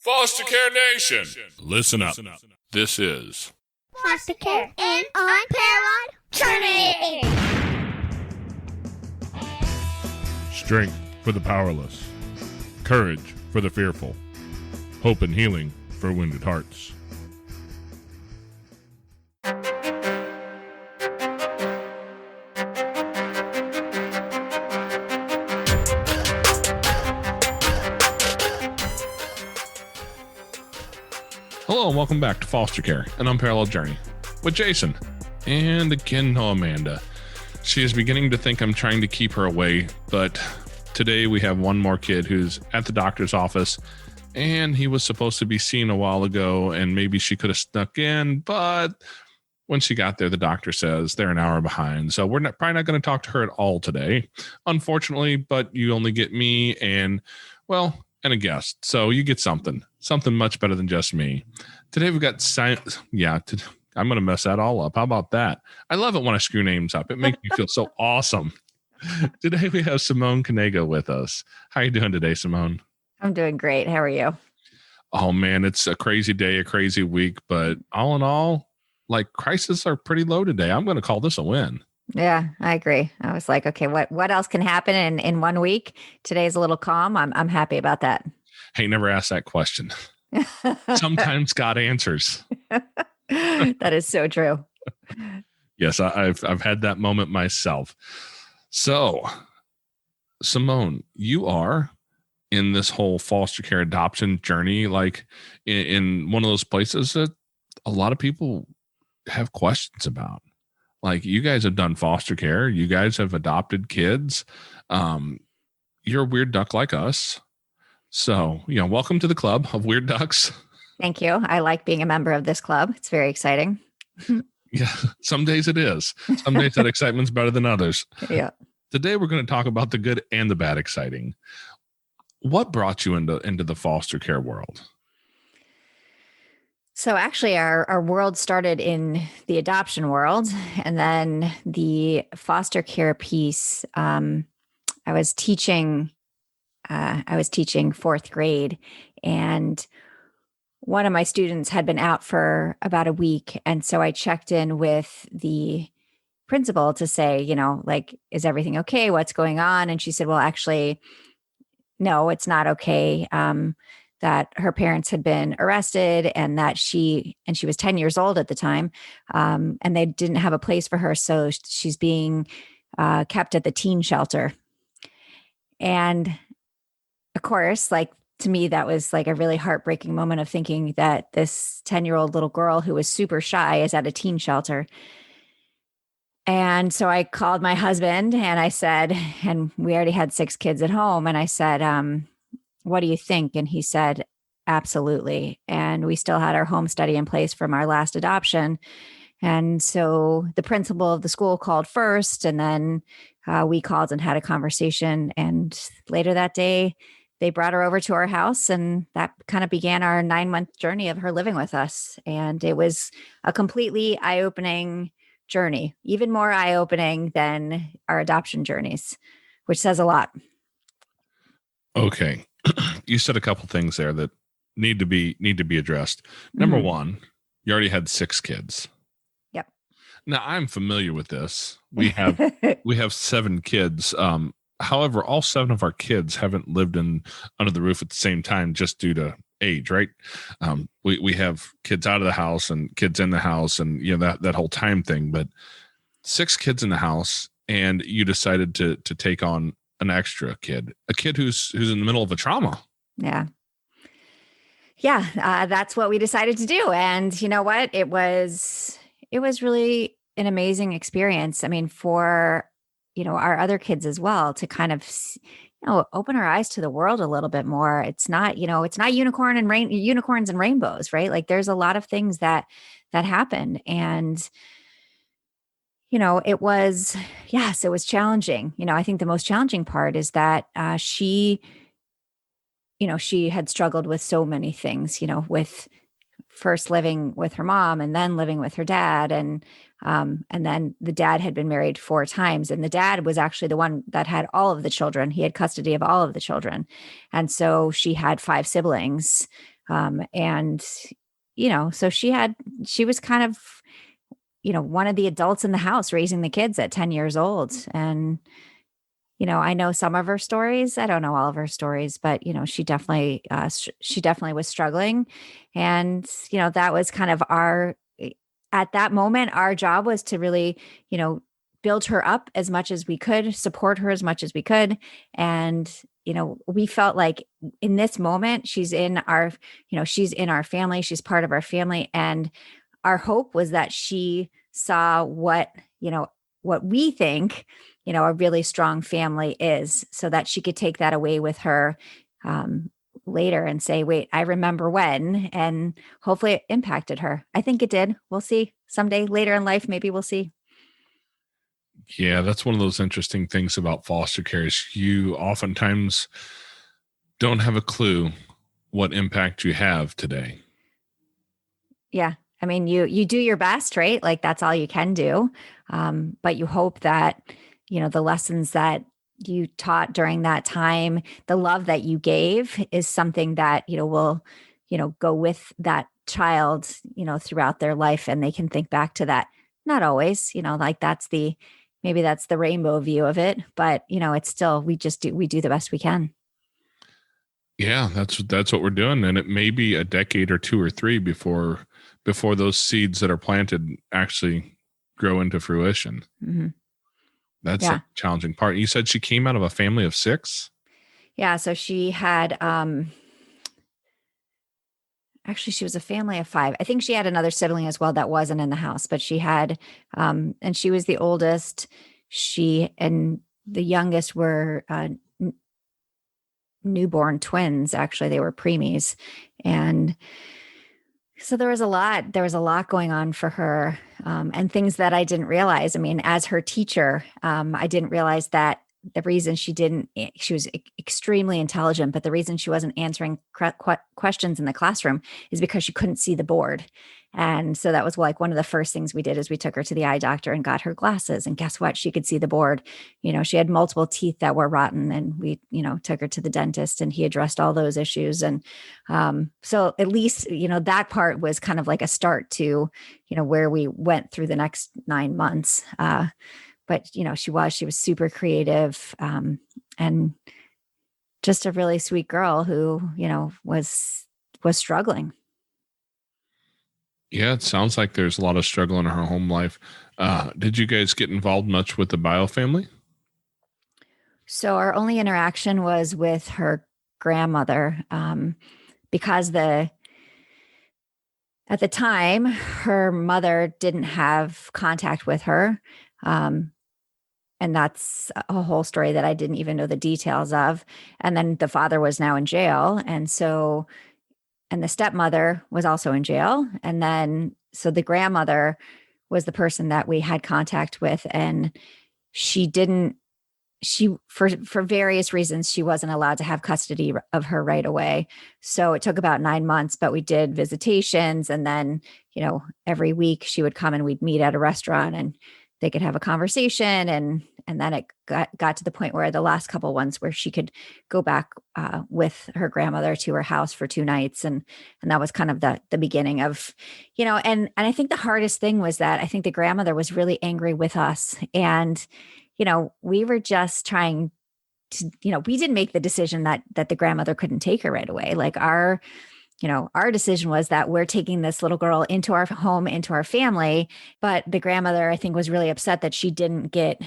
Foster Care Nation, listen up. This is Foster Care and Unparalleled Journey. strength for the powerless, courage for the fearful, hope and healing for wounded hearts. Hello and welcome back to Foster Care, an Unparalleled Journey with Jason. And again, no Amanda. She is beginning to think I'm trying to keep her away, but today we have one more kid who's at the doctor's office, and he was supposed to be seen a while ago, and maybe she could have snuck in, but when she got there, the doctor says they're an hour behind. So we're probably not going to talk to her at all today, unfortunately, but you only get me and a guest. So you get something much better than just me. Today we've got I'm going to mess that all up. How about that? I love it when I screw names up. It makes me feel so awesome. Today we have Simone Knego with us. How are you doing today, Simone? I'm doing great. How are you? Oh man, it's a crazy day, a crazy week, but all in all, crises are pretty low today. I'm going to call this a win. Yeah, I agree. I was like, okay, what else can happen in 1 week? Today's a little calm. I'm happy about that. Hey, never ask that question. Sometimes God answers. That is so true. Yes, I've had that moment myself. So, Simone, you are in this whole foster care adoption journey, like in one of those places that a lot of people have questions about. Like, you guys have done foster care. You guys have adopted kids. You're a weird duck like us. So, welcome to the club of weird ducks. Thank you. I like being a member of this club. It's very exciting. Yeah, some days it is. Some days that excitement's better than others. Yeah. Today we're going to talk about the good and the bad exciting. What brought you into the foster care world? So actually our world started in the adoption world, and then the foster care piece. I was teaching fourth grade, and one of my students had been out for about a week. And so I checked in with the principal to say, is everything okay? What's going on? And she said, well, actually, no, it's not okay. That her parents had been arrested, and that she was 10 years old at the time. And they didn't have a place for her. So she's being kept at the teen shelter. And of course, to me, that was like a really heartbreaking moment of thinking that this 10-year-old little girl who was super shy is at a teen shelter. And so I called my husband and I said, and we already had 6 kids at home. And I said, what do you think? And he said, absolutely. And we still had our home study in place from our last adoption. And so the principal of the school called first, and then we called and had a conversation. And later that day, they brought her over to our house, and that kind of began our 9-month journey of her living with us. And it was a completely eye-opening journey, even more eye-opening than our adoption journeys, which says a lot. Okay. You said a couple things there that need to be addressed. Number one, you already had 6 kids. Yep. Now I'm familiar with this. We have 7 kids. However, all 7 of our kids haven't lived under the roof at the same time just due to age, right? We have kids out of the house and kids in the house, and that whole time thing. But 6 kids in the house, and you decided to take on an extra kid, a kid who's in the middle of a trauma. Yeah. That's what we decided to do. And you know what? It was really an amazing experience. I mean, for our other kids as well, to kind of, open our eyes to the world a little bit more. It's not unicorns and rainbows, right? Like, there's a lot of things that happen. And, it was challenging. I think the most challenging part is that she had struggled with so many things, with first living with her mom and then living with her dad. And then the dad had been married 4 times, and the dad was actually the one that had all of the children. He had custody of all of the children. And so she had 5 siblings And, so she was kind of, one of the adults in the house raising the kids at 10 years old. And, I know some of her stories. I don't know all of her stories, but, she definitely was struggling. And, that was kind of at that moment, our job was to really, build her up as much as we could, support her as much as we could. And, we felt like in this moment, she's in our family. She's part of our family. And our hope was that she saw what we think, a really strong family is, so that she could take that away with her later and say, wait, I remember when, and hopefully it impacted her. I think it did. We'll see someday later in life. Maybe we'll see. Yeah, that's one of those interesting things about foster care is you oftentimes don't have a clue what impact you have today. Yeah. I mean, you do your best, right? Like that's all you can do. But you hope that, the lessons that you taught during that time, the love that you gave is something that, will, go with that child, throughout their life. And they can think back to that. Not always, like maybe that's the rainbow view of it, but it's still, we do the best we can. Yeah, that's what we're doing. And it may be a decade or two or three before those seeds that are planted actually grow into fruition. Mm-hmm. That's a challenging part. You said she came out of a family of 6? Yeah. So she had, actually, she was a family of 5. I think she had another sibling as well that wasn't in the house, but she had, and she was the oldest. She and the youngest were newborn twins. Actually, they were preemies. And so there was a lot going on for her, and things that I didn't realize. I mean, as her teacher, I didn't realize that the reason she was extremely intelligent, but the reason she wasn't answering questions in the classroom is because she couldn't see the board. And so that was like one of the first things we did is we took her to the eye doctor and got her glasses, and guess what? She could see the board. She had multiple teeth that were rotten, and we, took her to the dentist and he addressed all those issues. And so at least, that part was kind of like a start to, where we went through the next 9 months. But she was super creative, and just a really sweet girl who was struggling. Yeah, it sounds like there's a lot of struggle in her home life. Did you guys get involved much with the bio family? So our only interaction was with her grandmother, because at the time her mother didn't have contact with her. And that's a whole story that I didn't even know the details of. And then the father was now in jail. And the stepmother was also in jail. And then, so the grandmother was the person that we had contact with. And for various reasons, she wasn't allowed to have custody of her right away. So it took about 9 months, but we did visitations. And then, every week she would come and we'd meet at a restaurant and they could have a conversation. And then it got to the point where the last couple ones where she could go back with her grandmother to her house for 2 nights. And that was kind of the beginning of, and I think the hardest thing was that I think the grandmother was really angry with us. And, we were just trying to, we didn't make the decision that the grandmother couldn't take her right away. Like our decision was that we're taking this little girl into our home, into our family. But the grandmother, I think, was really upset that she didn't get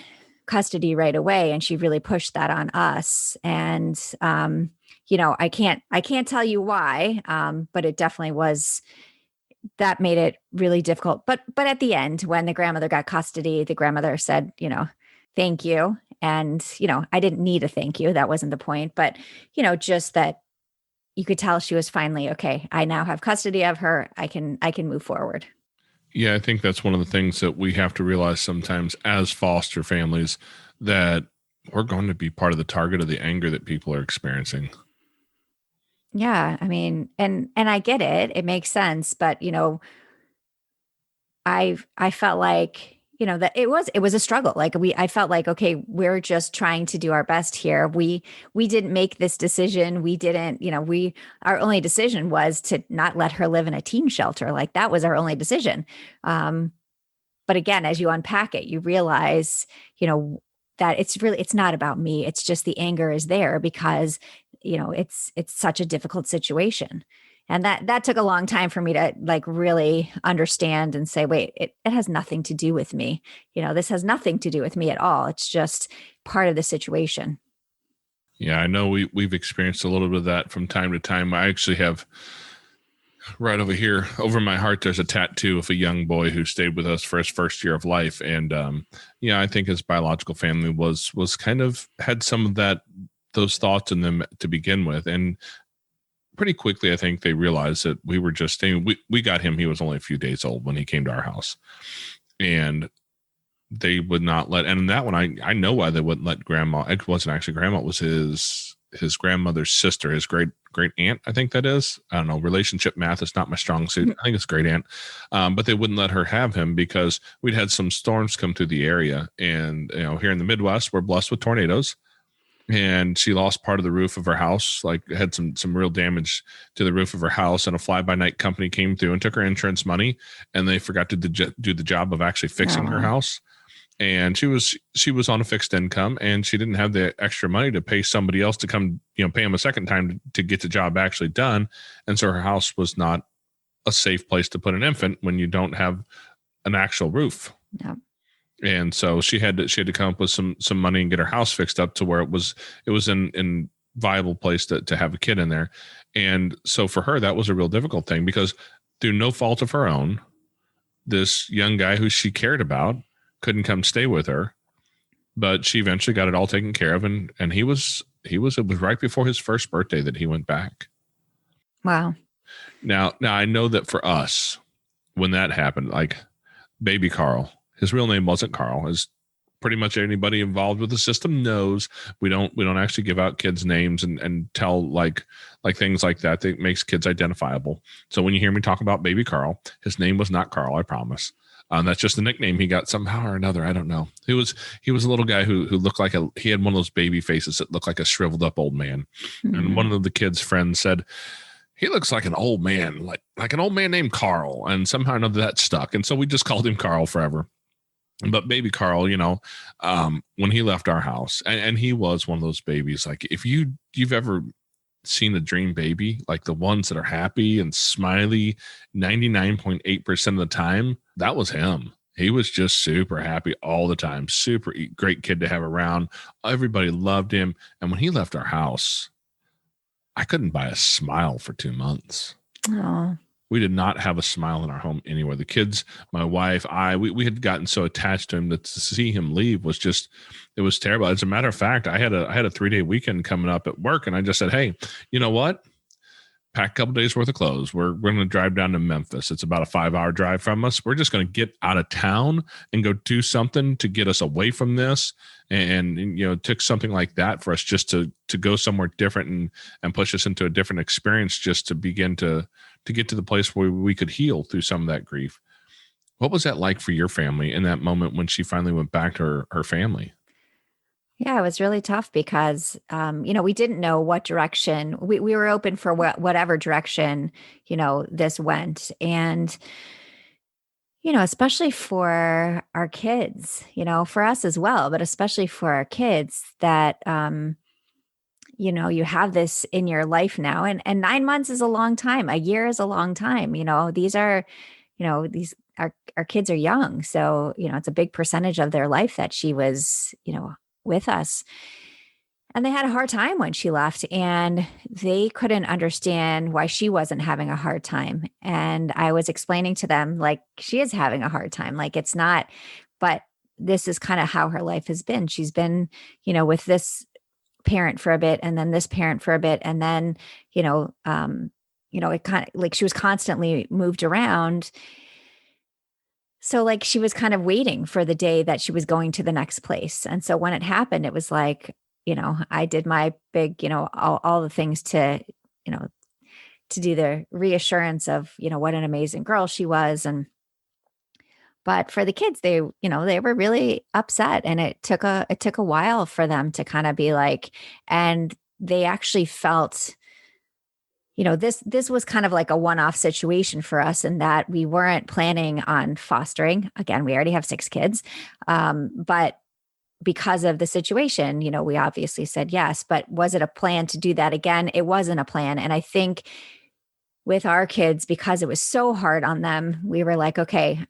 custody right away. And she really pushed that on us. And, I can't tell you why, but it definitely was, that made it really difficult. But at the end, when the grandmother got custody, the grandmother said, thank you. And, I didn't need a thank you. That wasn't the point. But, just that you could tell she was finally, okay, I now have custody of her. I can move forward. Yeah, I think that's one of the things that we have to realize sometimes as foster families, that we're going to be part of the target of the anger that people are experiencing. Yeah. I mean, and I get it. It makes sense. But, I felt like, that it was a struggle. Like I felt like, okay, we're just trying to do our best here. We didn't make this decision. We didn't, our only decision was to not let her live in a teen shelter. Like that was our only decision. But again, as you unpack it, you realize, that it's not about me. It's just the anger is there because, it's such a difficult situation. And that took a long time for me to like really understand and say, wait, it has nothing to do with me. This has nothing to do with me at all. It's just part of the situation. Yeah, I know we've experienced a little bit of that from time to time. I actually have right over here, over my heart, there's a tattoo of a young boy who stayed with us for his first year of life. And I think his biological family was kind of had some of those thoughts in them to begin with. And pretty quickly, I think they realized that we were just staying. We got him. He was only a few days old when he came to our house, and they would not let. And that one, I know why they wouldn't let grandma. It wasn't actually grandma. It was his grandmother's sister, his great aunt. I think that is. I don't know. Relationship math is not my strong suit. I think it's great aunt, but they wouldn't let her have him because we'd had some storms come through the area, and here in the Midwest, we're blessed with tornadoes. And she lost part of the roof of her house, like had some real damage to the roof of her house. And a fly-by-night company came through and took her insurance money, and they forgot to do the job of actually fixing her house. And she was on a fixed income, and she didn't have the extra money to pay somebody else to come, pay them a second time to get the job actually done. And so her house was not a safe place to put an infant when you don't have an actual roof. Yeah. And so she had to come up with some money and get her house fixed up to where it was in viable place to have a kid in there. And so for her, that was a real difficult thing because through no fault of her own, this young guy who she cared about couldn't come stay with her, but she eventually got it all taken care of. And it was right before his first birthday that he went back. Wow. Now I know that for us, when that happened, like baby Carl, his real name wasn't Carl. As pretty much anybody involved with the system knows, we don't actually give out kids' names and tell like things like that makes kids identifiable. So when you hear me talk about baby Carl, his name was not Carl, I promise. That's just a nickname he got somehow or another. I don't know. He was a little guy who looked like he had one of those baby faces that looked like a shriveled up old man. Mm-hmm. And one of the kids' friends said, he looks like an old man, like an old man named Carl. And somehow or another that stuck. And so we just called him Carl forever. But baby Carl, when he left our house, and he was one of those babies, like if you've ever seen a dream baby, like the ones that are happy and smiley 99.8% of the time, that was him. He was just super happy all the time, super great kid to have around. Everybody loved him. And when he left our house, I couldn't buy a smile for 2 months. Oh. We did not have a smile in our home anywhere. The kids, my wife, we had gotten so attached to him that to see him leave was just, it was terrible. As a matter of fact, I had a 3-day weekend coming up at work, and I just said, hey, you know what? Pack a couple days worth of clothes. We're going to drive down to Memphis. It's about a 5-hour drive from us. We're just going to get out of town and go do something to get us away from this. And it took something like that for us just to go somewhere different and push us into a different experience, just to begin to get to the place where we could heal through some of that grief. What was that like for your family in that moment when she finally went back to her family? Yeah, it was really tough because, we didn't know what direction we were open for whatever direction, this went. And, especially for our kids, for us as well, but especially for our kids that, you have this in your life now, and 9 months is a long time. A year is a long time. These are, our kids are young. So, it's a big percentage of their life that she was, with us. And they had a hard time when she left, and they couldn't understand why she wasn't having a hard time. And I was explaining to them, like, she is having a hard time. Like, it's not, but this is kind of how her life has been. She's been, with this parent for a bit, and then this parent for a bit. And then, it kind of like she was constantly moved around. So like she was kind of waiting for the day that she was going to the next place. And so when it happened, it was like, I did my big, all the things to do the reassurance of, what an amazing girl she was. But for the kids, they were really upset, and it took a while for them to kind of be like, and they actually felt, this was kind of like a one-off situation for us in that we weren't planning on fostering. Again, we already have 6 kids. But because of the situation, we obviously said yes, but was it a plan to do that again? It wasn't a plan. And I think with our kids, because it was so hard on them, we were like, okay,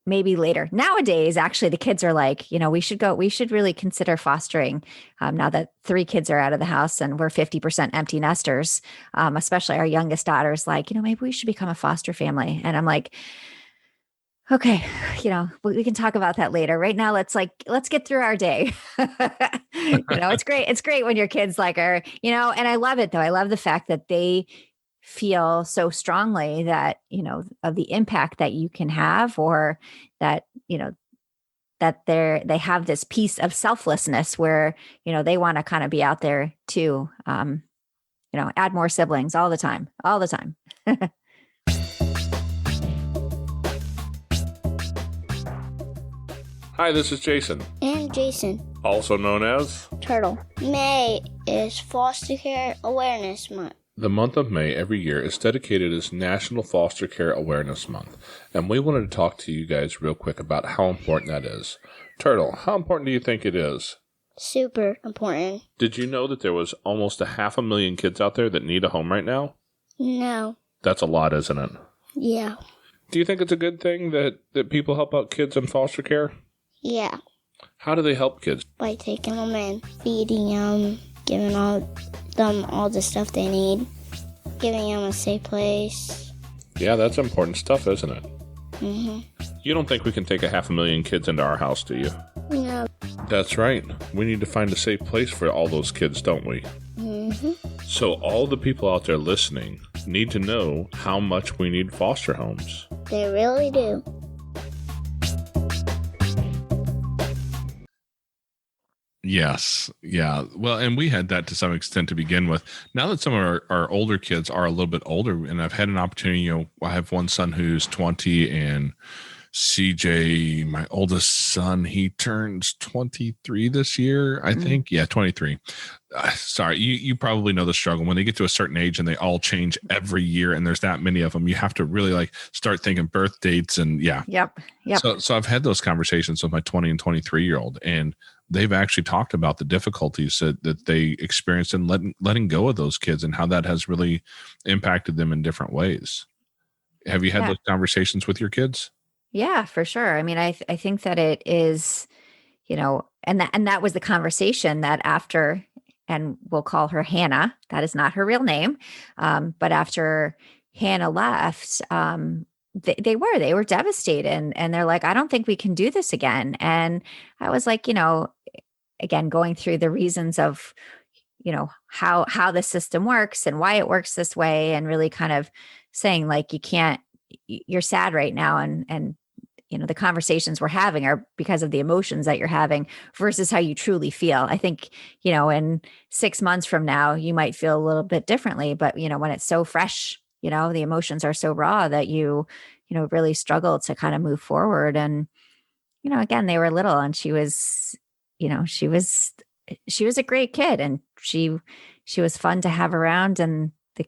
maybe later. Nowadays, actually, the kids are like, we should really consider fostering now that 3 kids are out of the house and we're 50% empty nesters, especially our youngest daughter's like, maybe we should become a foster family. And I'm like, okay, we can talk about that later. Right now, let's get through our day. It's great. It's great when your kids like are, and I love it though. I love the fact that they feel so strongly that, of the impact that you can have, or that, that they have this piece of selflessness where, they want to kind of be out there too. Add more siblings all the time. Hi, this is Jason. And Jason. Also known as Turtle. May is Foster Care Awareness Month. The month of May every year is dedicated as National Foster Care Awareness Month, and we wanted to talk to you guys real quick about how important that is. Turtle, how important do you think it is? Super important. Did you know that there was almost 500,000 kids out there that need a home right now? No. That's a lot, isn't it? Yeah. Do you think it's a good thing that people help out kids in foster care? Yeah. How do they help kids? By taking them in, feeding them, giving them all the stuff they need, giving them a safe place. Yeah, that's important stuff, isn't it? Mm-hmm. You don't think we can take 500,000 kids into our house, do you? No. That's right. We need to find a safe place for all those kids, don't we? Mm-hmm. So all the people out there listening need to know how much we need foster homes. They really do. Yes. Yeah. Well, and we had that to some extent to begin with. Now that some of our older kids are a little bit older, and I've had an opportunity, I have one son who's 20, and CJ, my oldest son, he turns 23 this year, I think. Yeah, 23. Sorry, you probably know the struggle. When they get to a certain age and they all change every year and there's that many of them, you have to really start thinking birth dates and yeah. Yep. So I've had those conversations with my 20 and 23-year-old, and they've actually talked about the difficulties that they experienced in letting go of those kids and how that has really impacted them in different ways. Have you had those conversations with your kids? Yeah, for sure. I mean, I think that it is, and that was the conversation that after, and we'll call her Hannah. That is not her real name. But after Hannah left, they were devastated, and they're like, I don't think we can do this again. And I was like, again, going through the reasons of, how the system works and why it works this way, and really kind of saying you're sad right now. And the conversations we're having are because of the emotions that you're having versus how you truly feel. I think, in 6 months from now, you might feel a little bit differently, but when it's so fresh, the emotions are so raw that you really struggle to kind of move forward. And, again, they were little, and she was a great kid, and she was fun to have around. And I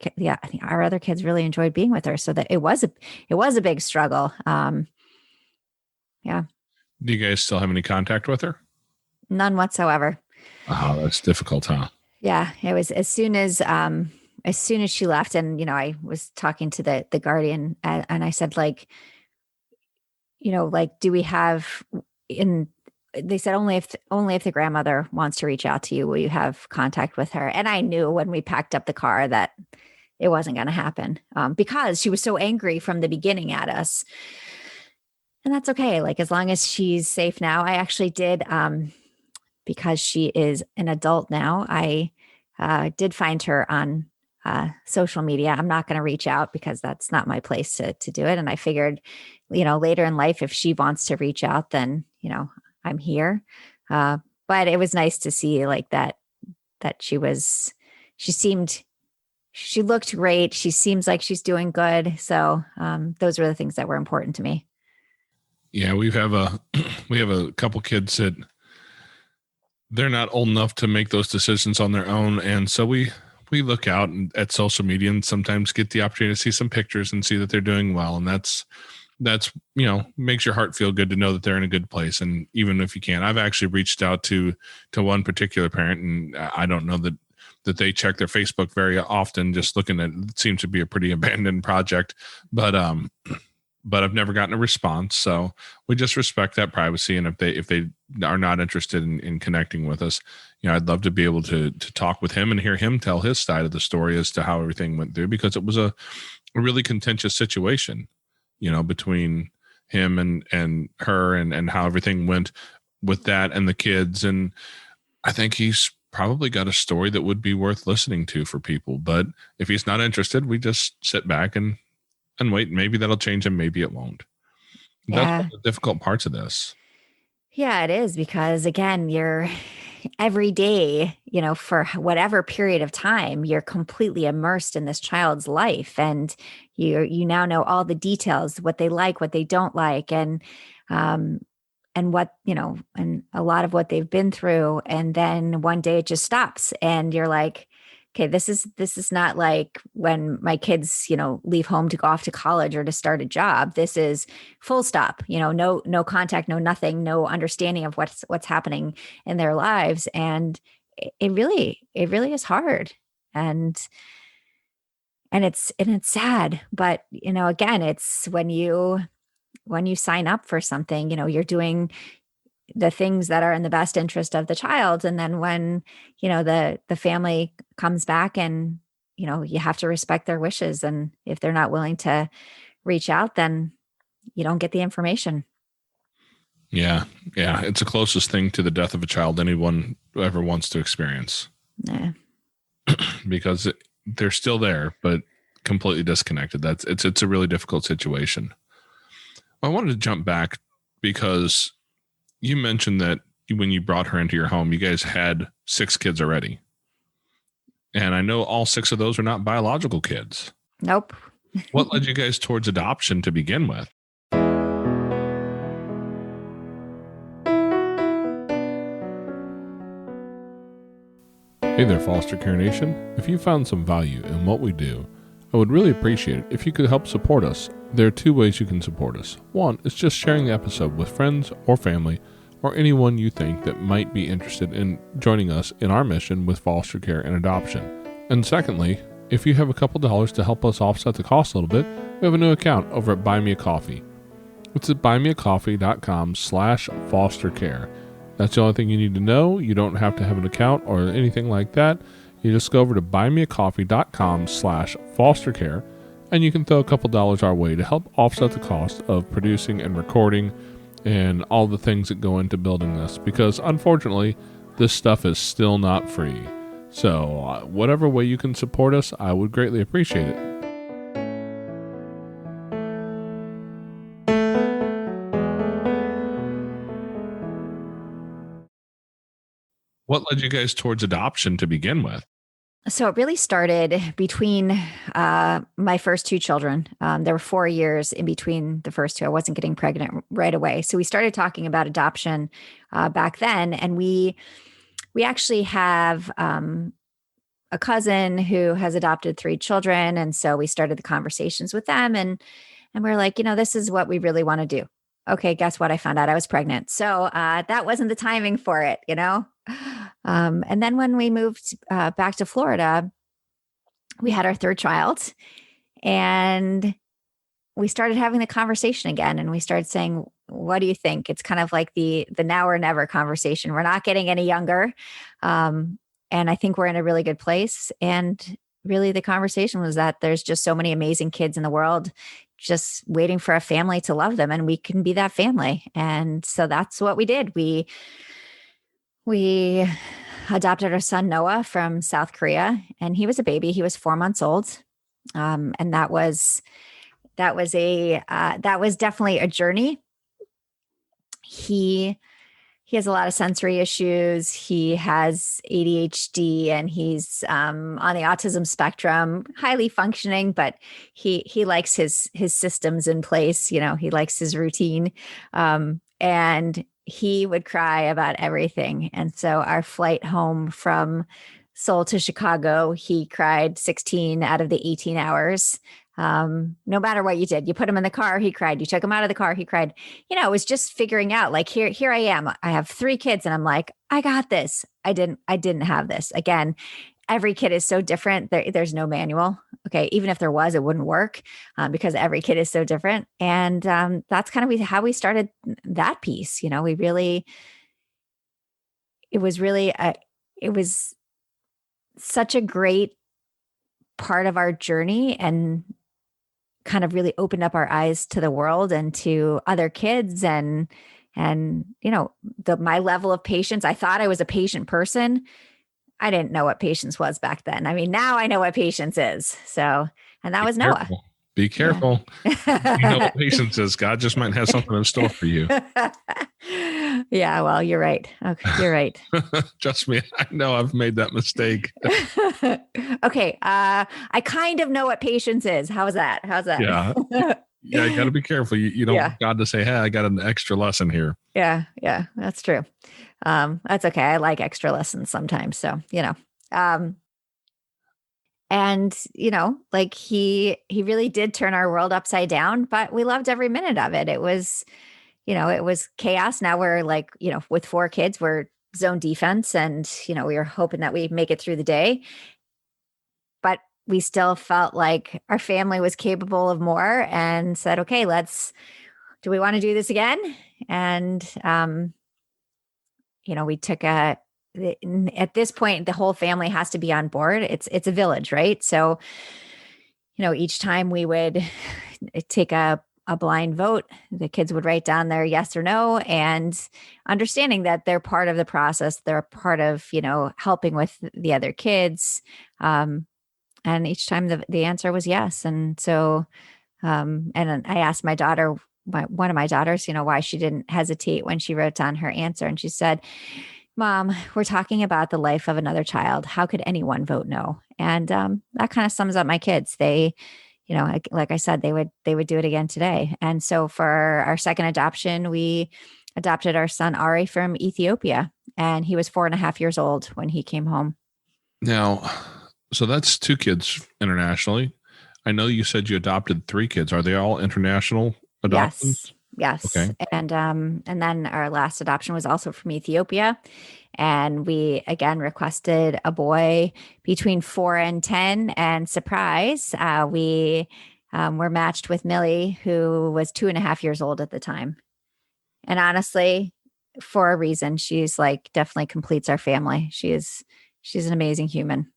think our other kids really enjoyed being with her. So that it was a big struggle. Yeah. Do you guys still have any contact with her? None whatsoever. Oh, that's difficult, huh? Yeah. It was as soon as she left, and, I was talking to the guardian, and I said, do we have they said only if the grandmother wants to reach out to you, will you have contact with her? And I knew when we packed up the car that it wasn't going to happen, because she was so angry from the beginning at us. And that's okay. As long as she's safe now. I actually did, because she is an adult now, I did find her on social media. I'm not going to reach out because that's not my place to do it. And I figured, later in life, if she wants to reach out, then, I'm here. But it was nice to see that she seemed she looked great. She seems like she's doing good. So those were the things that were important to me. Yeah, we have a couple kids that they're not old enough to make those decisions on their own, and so we look out at social media and sometimes get the opportunity to see some pictures and see that they're doing well, and that's makes your heart feel good to know that they're in a good place. And even if you can't, I've actually reached out to one particular parent, and I don't know that they check their Facebook very often. Just looking at it seems to be a pretty abandoned project, but I've never gotten a response. So we just respect that privacy. And if they are not interested in connecting with us, I'd love to be able to talk with him and hear him tell his side of the story as to how everything went through, because it was a really contentious situation, between him and her, and how everything went with that and the kids. And I think he's probably got a story that would be worth listening to for people. But if he's not interested, we just sit back and wait. Maybe that'll change him. Maybe it won't. That's one of the difficult parts of this. Yeah, it is, because again, you're every day, for whatever period of time, you're completely immersed in this child's life, and you now know all the details, what they like, what they don't like, and what, and a lot of what they've been through. And then one day it just stops, and you're like, okay, this is not like when my kids, leave home to go off to college or to start a job. This is full stop, no contact, no nothing, no understanding of what's happening in their lives. And it really is hard. And it's sad, but again, it's when you sign up for something, you're doing the things that are in the best interest of the child. And then when, the family comes back, and, you have to respect their wishes. And if they're not willing to reach out, then you don't get the information. Yeah. Yeah. It's the closest thing to the death of a child anyone ever wants to experience. Yeah. Because they're still there, but completely disconnected. It's a really difficult situation. I wanted to jump back because you mentioned that when you brought her into your home, you guys had 6 kids already. And I know all 6 of those are not biological kids. Nope. What led you guys towards adoption to begin with? Hey there, Foster Care Nation. If you found some value in what we do, I would really appreciate it if you could help support us. There are 2 ways you can support us. One is just sharing the episode with friends or family, or anyone you think that might be interested in joining us in our mission with foster care and adoption. And secondly, if you have a couple dollars to help us offset the cost a little bit, we have a new account over at Buy Me a Coffee. It's at buymeacoffee.com/fostercare. That's the only thing you need to know. You don't have to have an account or anything like that. You just go over to buymeacoffee.com/fostercare, and you can throw a couple dollars our way to help offset the cost of producing and recording and all the things that go into building this, because unfortunately, this stuff is still not free. So whatever way you can support us, I would greatly appreciate it. What led you guys towards adoption to begin with? So it really started between my first 2 children. There were 4 years in between the first 2. I wasn't getting pregnant right away. So we started talking about adoption back then. And we actually have a cousin who has adopted 3 children. And so we started the conversations with them. And we're like, this is what we really want to do. Okay, guess what? I found out I was pregnant. So that wasn't the timing for it, And then when we moved back to Florida, we had our 3rd child, and we started having the conversation again. And we started saying, what do you think? It's kind of like the now or never conversation. We're not getting any younger. And I think we're in a really good place. And really the conversation was that there's just so many amazing kids in the world just waiting for a family to love them, and we can be that family. And so that's what we did. We adopted our son Noah from South Korea, and he was a baby. He was 4 months old. And that was definitely a journey. He he has a lot of sensory issues. He has ADHD, and he's on the autism spectrum, highly functioning, but he likes his systems in place. You know, he likes his routine, and he would cry about everything. And so our flight home from Seoul to Chicago, he cried 16 out of the 18 hours. No matter what you did, you put him in the car, he cried. You took him out of the car, he cried. You know, it was just figuring out, like, here I am. I have 3 kids, and I'm like, I got this. I didn't have this. Again, every kid is so different. There's no manual. Okay, even if there was, it wouldn't work, because every kid is so different. And that's kind of how we started that piece. You know, it was such a great part of our journey, and kind of really opened up our eyes to the world and to other kids, and you know, my level of patience. I thought I was a patient person. I didn't know what patience was back then. I mean, now I know what patience is. So, and that was Noah. Be careful. Yeah. You know what patience is. God just might have something in store for you. Yeah, well, you're right. Okay, you're right. Trust me, I know I've made that mistake. Okay, I kind of know what patience is. How's that? Yeah. Yeah, you got to be careful. You don't want God to say, hey, I got an extra lesson here. Yeah, that's true. That's okay. I like extra lessons sometimes. So, you know, and, you know, like he really did turn our world upside down, but we loved every minute of it. It was, you know, it was chaos. Now we're like, you know, with 4 kids, we're zone defense, and, you know, we were hoping that we make it through the day, but we still felt like our family was capable of more, and said, okay, do we want to do this again? And, you know, we took at this point, the whole family has to be on board. It's a village, right? So, you know, each time we would take a blind vote, the kids would write down their yes or no, and understanding that they're part of the process. They're part of, you know, helping with the other kids. And each time the answer was yes. And so, and I asked my daughter, one of my daughters, you know, why she didn't hesitate when she wrote down her answer. And she said, Mom, we're talking about the life of another child. How could anyone vote no? And that kind of sums up my kids. They, you know, like I said, they would do it again today. And so for our second adoption, we adopted our son Ari from Ethiopia, and he was 4.5 years old when he came home. Now, so that's 2 kids internationally. I know you said you adopted 3 kids. Are they all international adoptions? Yes. Okay. And then our last adoption was also from Ethiopia. And we again requested a boy between 4 and 10. And surprise, we were matched with Millie, who was 2.5 years old at the time. And honestly, for a reason, she's like definitely completes our family. She's an amazing human.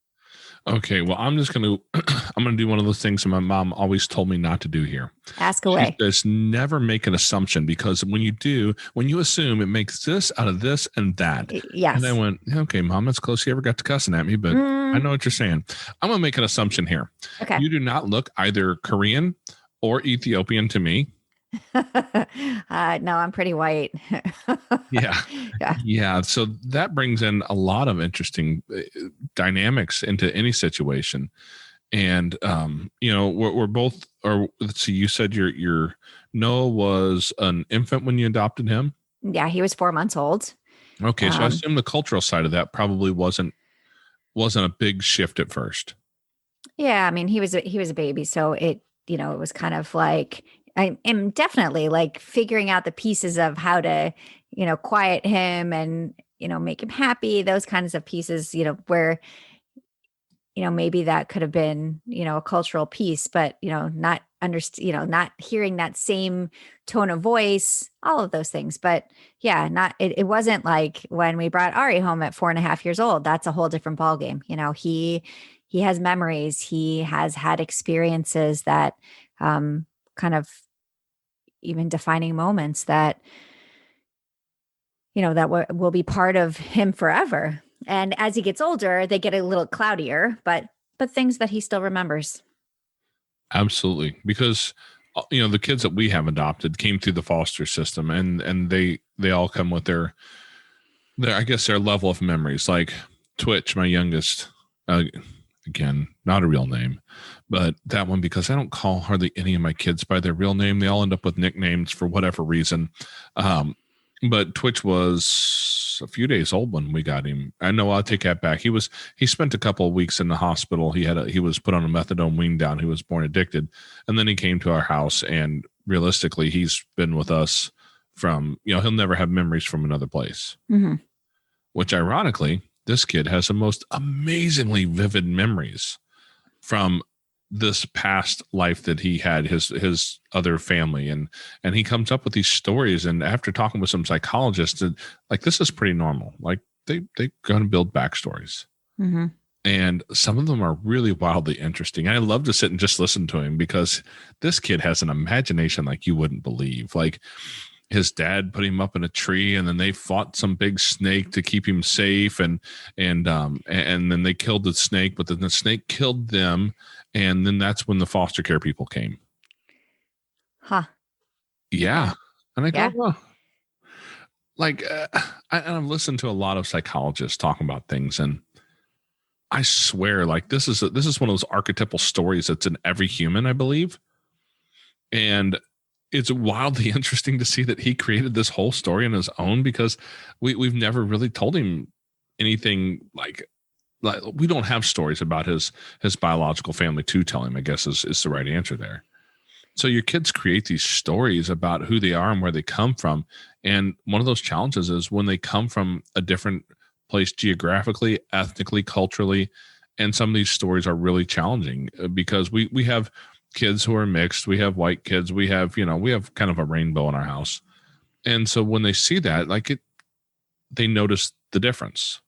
Okay, well, I'm going to do one of those things that my mom always told me not to do here. Ask away. She says, never make an assumption, because when you assume, it makes this out of this and that. Yes. And I went, okay, Mom, that's close. You ever got to cussing at me, but I know what you're saying. I'm going to make an assumption here. Okay. You do not look either Korean or Ethiopian to me. No, I'm pretty white. Yeah. So that brings in a lot of interesting dynamics into any situation. And, you know, we're both, or let's see, you said your Noah was an infant when you adopted him. Yeah. He was 4 months old. Okay. So I assume the cultural side of that probably wasn't a big shift at first. Yeah. I mean, he was a baby. So it was kind of like, I am definitely like figuring out the pieces of how to, you know, quiet him and, you know, make him happy, those kinds of pieces, you know, where, you know, maybe that could have been, you know, a cultural piece, but, you know, not hearing that same tone of voice, all of those things. But yeah, it wasn't like when we brought Ari home at 4.5 years old. That's a whole different ballgame. You know, he has memories. He has had experiences that, kind of even defining moments that, you know, that will be part of him forever. And as he gets older, they get a little cloudier, but things that he still remembers. Absolutely. Because, you know, the kids that we have adopted came through the foster system, and they all come with their I guess their level of memories, like Twitch, my youngest, uh, again, not a real name, but that one, because I don't call hardly any of my kids by their real name. They all end up with nicknames for whatever reason. Um, but Twitch was a few days old when we got him. I know, I'll take that back. He spent a couple of weeks in the hospital. He was put on a methadone wean down. He was born addicted. And then he came to our house, and realistically, he's been with us from, he'll never have memories from another place, which ironically, this kid has the most amazingly vivid memories from this past life that he had, his other family, and he comes up with these stories. And after talking with some psychologists, like, this is pretty normal. Like, they're going to build backstories, and some of them are really wildly interesting. I love to sit and just listen to him, because this kid has an imagination like you wouldn't believe. Like, his dad put him up in a tree, and then they fought some big snake to keep him safe. And then they killed the snake, but then the snake killed them. And then that's when the foster care people came. Huh. Yeah. And I go, well, like, I've listened to a lot of psychologists talking about things, and I swear, like, this is one of those archetypal stories that's in every human, I believe. And it's wildly interesting to see that he created this whole story on his own, because we've never really told him anything like we don't have stories about his biological family to tell him, I guess is the right answer there. So your kids create these stories about who they are and where they come from. And one of those challenges is when they come from a different place geographically, ethnically, culturally. And some of these stories are really challenging, because we have kids who are mixed. We have white kids. We have kind of a rainbow in our house. And so when they see that, they notice the difference.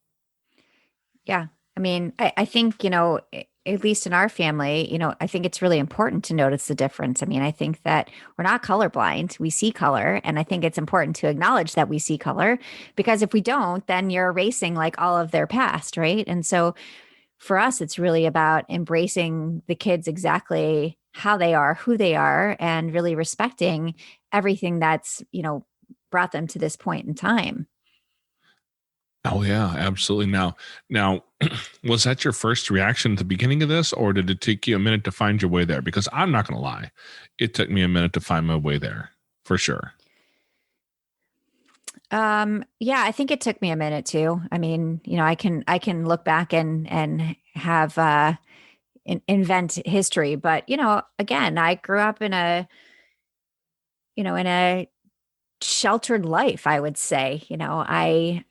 Yeah. I mean, I think, at least in our family, I think it's really important to notice the difference. I mean, I think that we're not colorblind. We see color. And I think it's important to acknowledge that we see color, because if we don't, then you're erasing like all of their past. Right. And so for us, it's really about embracing the kids exactly how they are, who they are, and really respecting everything that's, brought them to this point in time. Oh yeah, absolutely. Now, was that your first reaction at the beginning of this, or did it take you a minute to find your way there? Because I'm not going to lie, it took me a minute to find my way there, for sure. Yeah, I think it took me a minute too. I mean, I can look back and have invent history, but again, I grew up in a sheltered life, I would say. I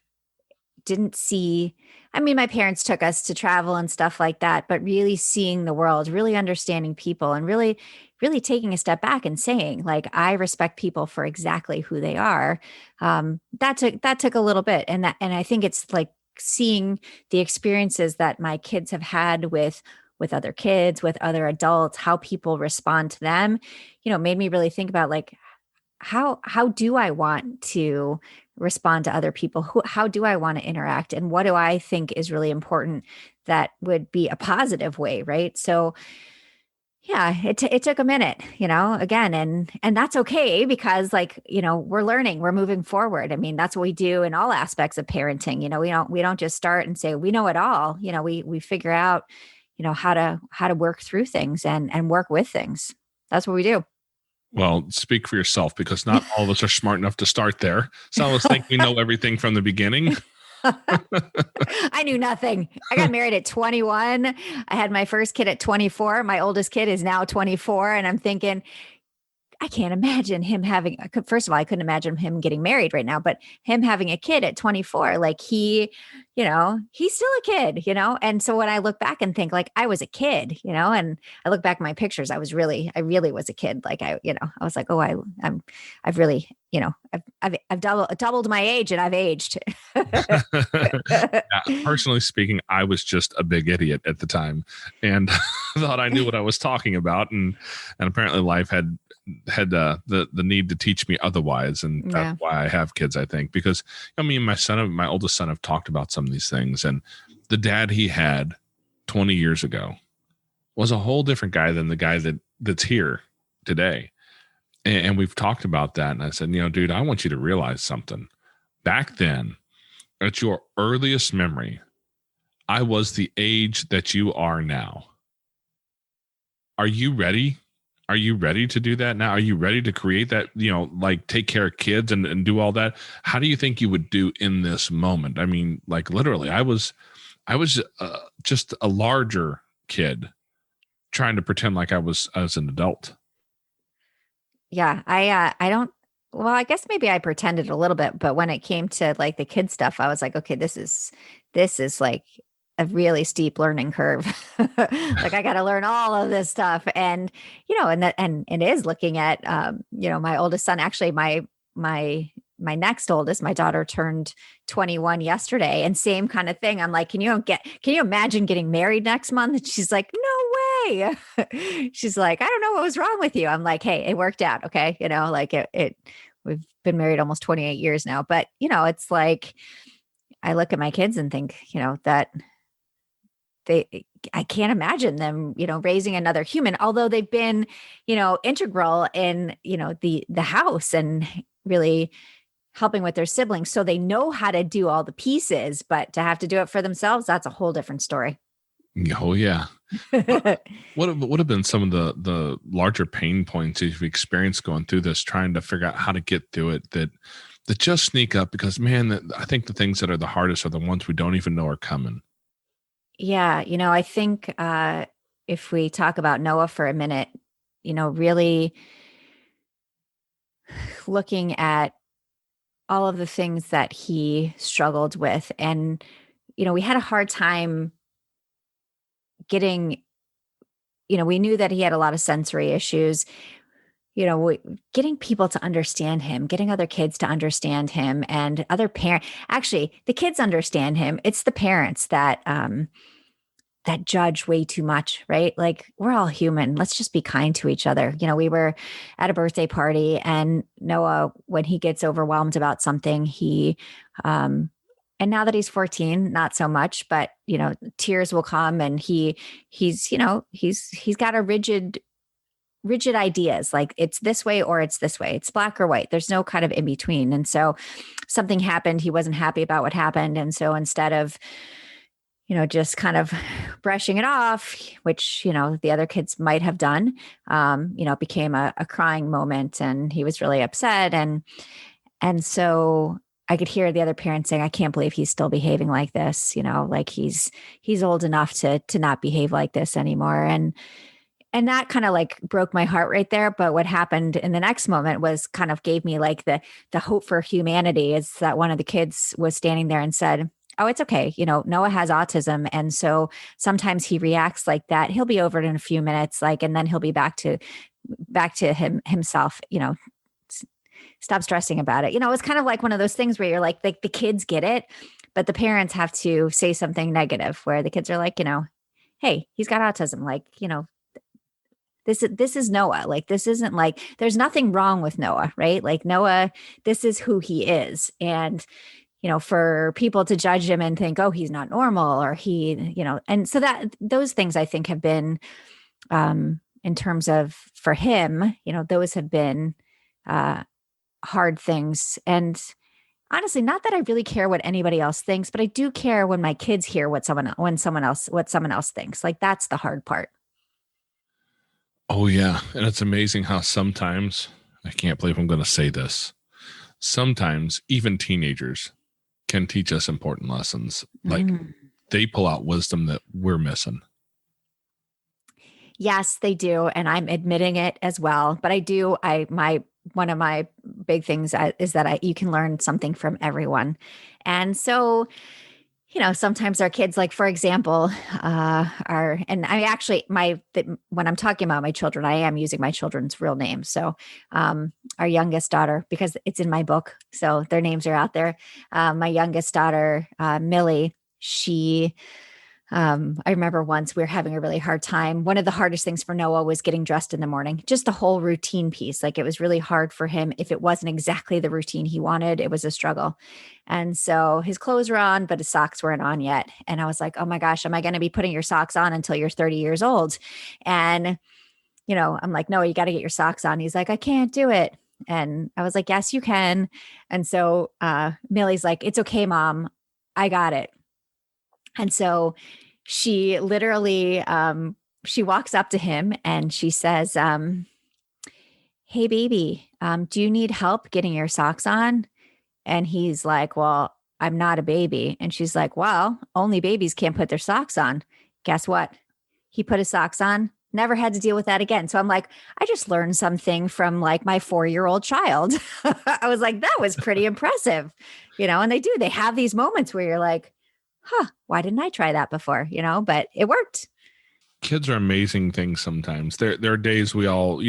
didn't see, I mean, my parents took us to travel and stuff like that, but really seeing the world, really understanding people, and really, really taking a step back and saying, like, I respect people for exactly who they are. That took a little bit. And I think it's like seeing the experiences that my kids have had with other kids, with other adults, how people respond to them, made me really think about, like, how do I want to respond to other people? How do I want to interact? And what do I think is really important that would be a positive way? Right. So yeah, it took a minute, again, and that's okay, because we're learning, we're moving forward. I mean, that's what we do in all aspects of parenting. We don't just start and say we know it all. We figure out, how to work through things and work with things. That's what we do. Well, speak for yourself, because not all of us are smart enough to start there. Some of us think we know everything from the beginning. I knew nothing. I got married at 21. I had my first kid at 24. My oldest kid is now 24. And I'm thinking, I can't imagine him having, first of all, I couldn't imagine him getting married right now, but him having a kid at 24, like he's still a kid, And so when I look back and think, like, I was a kid, and I look back at my pictures, I really was a kid. Like I was like, oh, I've really, I've doubled my age, and I've aged. Yeah, personally speaking, I was just a big idiot at the time, and thought I knew what I was talking about. And apparently life had the need to teach me otherwise. And that's why I have kids, I think, because my oldest son have talked about some of these things, and the dad he had 20 years ago was a whole different guy than the guy that's here today. And we've talked about that. And I said, dude, I want you to realize something. Back then, at your earliest memory, I was the age that you are now. Are you ready? Are you ready to do that now? Are you ready to create that, like take care of kids and do all that? How do you think you would do in this moment? I mean, like literally, I was just a larger kid trying to pretend like I was an adult. Yeah, I don't. Well, I guess maybe I pretended a little bit, but when it came to like the kid stuff, I was like, okay, this is like a really steep learning curve. Like I got to learn all of this stuff, and and it is looking at my oldest son. Actually, my next oldest, my daughter turned 21 yesterday, and same kind of thing. I'm like, can you imagine getting married next month? And she's like, no way. She's like, I don't know what was wrong with you. I'm like, hey, it worked out. Okay. Like we've been married almost 28 years now, but it's like, I look at my kids and think, that I can't imagine them, raising another human, although they've been, integral in, the house and really helping with their siblings. So they know how to do all the pieces, but to have to do it for themselves, that's a whole different story. Oh yeah. What have been some of the larger pain points you've experienced going through this, trying to figure out how to get through it that just sneak up? Because man, I think the things that are the hardest are the ones we don't even know are coming. Yeah. I think if we talk about Noah for a minute, really looking at all of the things that he struggled with. And, we had a hard time getting, we knew that he had a lot of sensory issues, getting people to understand him, getting other kids to understand him, and other parents. Actually, the kids understand him. It's the parents that judge way too much, right? Like we're all human. Let's just be kind to each other. We were at a birthday party, and Noah, when he gets overwhelmed about something, and now that he's 14, not so much, but tears will come, and he's got a rigid ideas, like it's this way or it's this way. It's black or white. There's no kind of in between. And so something happened. He wasn't happy about what happened. And so instead of just kind of brushing it off, which, the other kids might have done, it became a crying moment, and he was really upset. And so I could hear the other parents saying, I can't believe he's still behaving like this, like he's old enough to not behave like this anymore. And that kind of like broke my heart right there. But what happened in the next moment was kind of gave me like the hope for humanity, is that one of the kids was standing there and said, oh, it's okay. Noah has autism. And so sometimes he reacts like that. He'll be over it in a few minutes, and then he'll be back to himself, stop stressing about it. It's kind of like one of those things where you're like the kids get it, but the parents have to say something negative, where the kids are like, hey, he's got autism. Like, this is Noah. Like, this isn't like, there's nothing wrong with Noah, right? Like Noah, this is who he is. And for people to judge him and think, oh, he's not normal, or and so that those things I think have been, in terms of for him, those have been hard things. And honestly, not that I really care what anybody else thinks, but I do care when my kids hear what someone else thinks. Like that's the hard part. Oh yeah. And it's amazing how sometimes, I can't believe I'm going to say this, sometimes even teenagers can teach us important lessons. Like they pull out wisdom that we're missing. Yes, they do. And I'm admitting it as well. But one of my big things is that you can learn something from everyone. And so, sometimes our kids, like, for example, and I actually, when I'm talking about my children, I am using my children's real names. So, our youngest daughter, because it's in my book, so their names are out there. My youngest daughter, Millie, I remember once we were having a really hard time. One of the hardest things for Noah was getting dressed in the morning, just the whole routine piece. Like it was really hard for him. If it wasn't exactly the routine he wanted, it was a struggle. And so his clothes were on, but his socks weren't on yet. And I was like, oh my gosh, am I going to be putting your socks on until you're 30 years old? And, I'm like, no, you got to get your socks on. He's like, I can't do it. And I was like, yes, you can. And so Millie's like, it's okay, Mom. I got it. And so she literally, she walks up to him and she says, hey, baby, do you need help getting your socks on? And he's like, well, I'm not a baby. And she's like, well, only babies can't put their socks on. Guess what? He put his socks on, never had to deal with that again. So I'm like, I just learned something from like my 4-year-old child. I was like, that was pretty impressive, and they have these moments where you're like, huh, why didn't I try that before? But it worked. Kids are amazing things sometimes. There are days we all,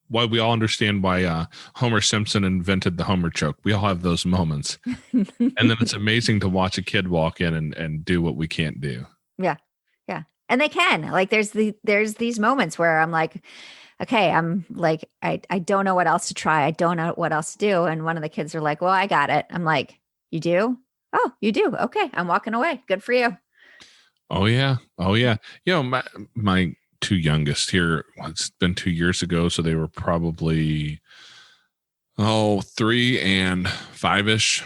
why we all understand why Homer Simpson invented the Homer choke. We all have those moments. And then it's amazing to watch a kid walk in and do what we can't do. Yeah. Yeah. And they can. Like there's these moments where I'm like, okay, I'm like, I don't know what else to try. I don't know what else to do. And one of the kids are like, well, I got it. I'm like, you do? Oh, you do? Okay. I'm walking away. Good for you. Oh yeah. My 2 youngest here, it's been 2 years ago. So they were probably, 3 and 5-ish.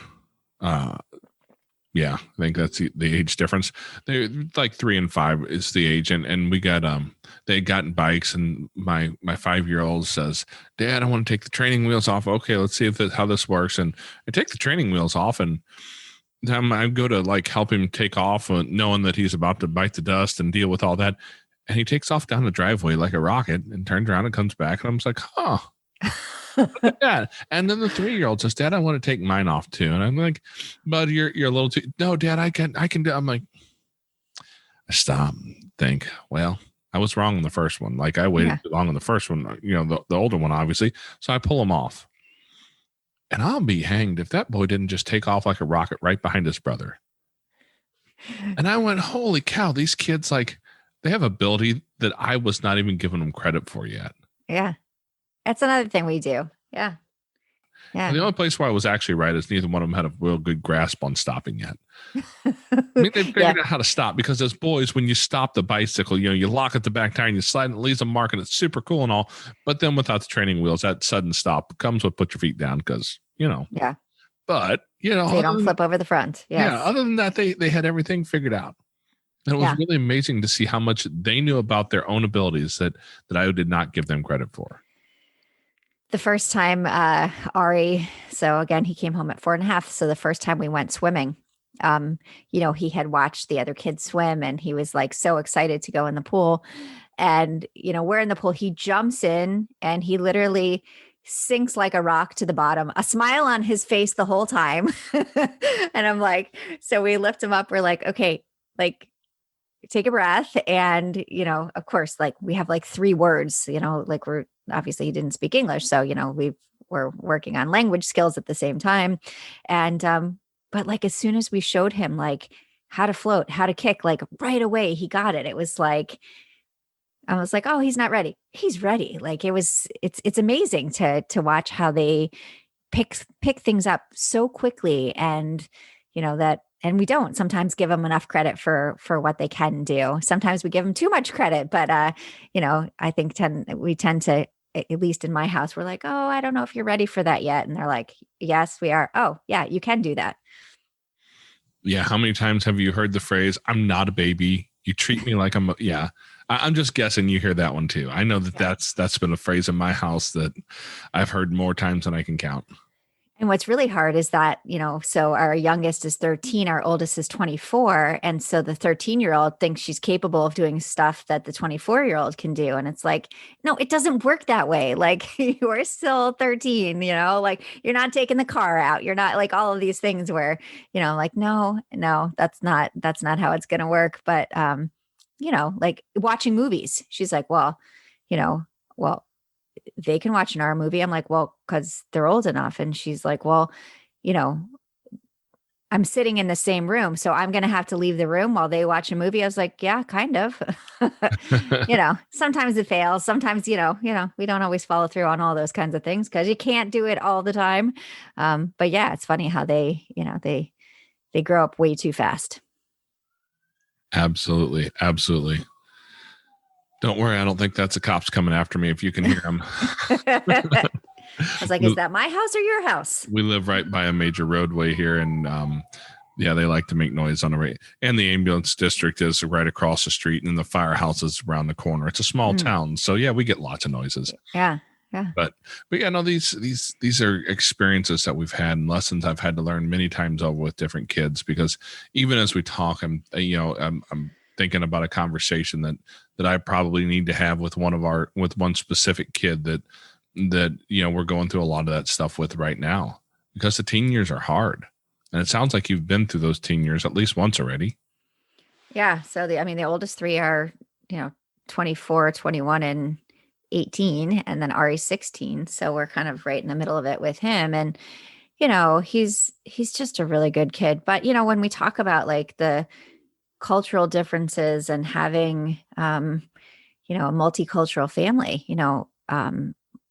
Yeah, I think that's the age difference. They're like 3 and 5 is the age. And we got, they had gotten bikes and my 5-year-old says, Dad, I want to take the training wheels off. Okay, let's see how this works. And I take the training wheels off and I go to like help him take off knowing that he's about to bite the dust and deal with all that. And he takes off down the driveway like a rocket and turns around and comes back. And I'm just like, huh. Look at that. And then the 3-year-old says, Dad, I want to take mine off too. And I'm like, bud, you're a little too, no, Dad, I can do. I'm like, stop, think, well, I was wrong on the first one. Like I waited too long on the first one, the older one, obviously. So I pull him off. And I'll be hanged if that boy didn't just take off like a rocket right behind his brother. And I went, holy cow, these kids, like, they have ability that I was not even giving them credit for yet. Yeah. That's another thing we do. Yeah. Yeah. And the only place where I was actually right is neither one of them had a real good grasp on stopping yet. I mean, they figured out how to stop because as boys, when you stop the bicycle, you lock at the back tire and you slide and it leaves a mark and it's super cool and all. But then without the training wheels, that sudden stop comes with put your feet down because, Yeah. But, so you don't flip over the front. Yes. Yeah. Other than that, they had everything figured out. And it was really amazing to see how much they knew about their own abilities that I did not give them credit for. The first time Ari, so again, he came home at 4.5. So the first time we went swimming, he had watched the other kids swim and he was like so excited to go in the pool. And, we're in the pool. He jumps in and he literally sinks like a rock to the bottom, a smile on his face the whole time. And I'm like, so we lift him up. We're like, okay, like take a breath. And, of course, like we have like 3 words, like we're obviously he didn't speak English. So, we're working on language skills at the same time. And, but like, as soon as we showed him like how to float, how to kick, like right away, he got it. It was like, I was like, oh, he's not ready. He's ready. Like it's amazing to watch how they pick things up so quickly. And, and we don't sometimes give them enough credit for what they can do. Sometimes we give them too much credit, but, I think we tend to, at least in my house, we're like, oh, I don't know if you're ready for that yet. And they're like, yes, we are. Oh yeah, you can do that. Yeah. How many times have you heard the phrase, I'm not a baby. You treat me like I'm just guessing you hear that one too. I know that's been a phrase in my house that I've heard more times than I can count. And what's really hard is that, so our youngest is 13, our oldest is 24. And so the 13-year-old thinks she's capable of doing stuff that the 24-year-old can do. And it's like, no, it doesn't work that way. Like you are still 13, like you're not taking the car out. You're not like all of these things where, like, no, that's not how it's going to work. But, like watching movies, she's like, well, they can watch an horror movie. I'm like, well, because they're old enough. And she's like, well, I'm sitting in the same room, so I'm going to have to leave the room while they watch a movie. I was like, yeah, kind of. Sometimes it fails. Sometimes, we don't always follow through on all those kinds of things because you can't do it all the time. But yeah, it's funny how they grow up way too fast. Absolutely. Absolutely. Don't worry. I don't think that's the cops coming after me if you can hear them. I was like, is that my house or your house? We live right by a major roadway here. And Yeah, they like to make noise on the radio. And the ambulance district is right across the street, and the firehouse is around the corner. It's a small town. So yeah, we get lots of noises. Yeah. Yeah. But yeah, no, these are experiences that we've had and lessons I've had to learn many times over with different kids, because even as we talk, I'm thinking about a conversation that I probably need to have with one specific kid that we're going through a lot of that stuff with right now, because the teen years are hard. And it sounds like you've been through those teen years at least once already. Yeah. So the oldest three are, 24, 21, and 18, and then Ari's 16. So we're kind of right in the middle of it with him. And, he's just a really good kid. But, when we talk about like the cultural differences and having, a multicultural family,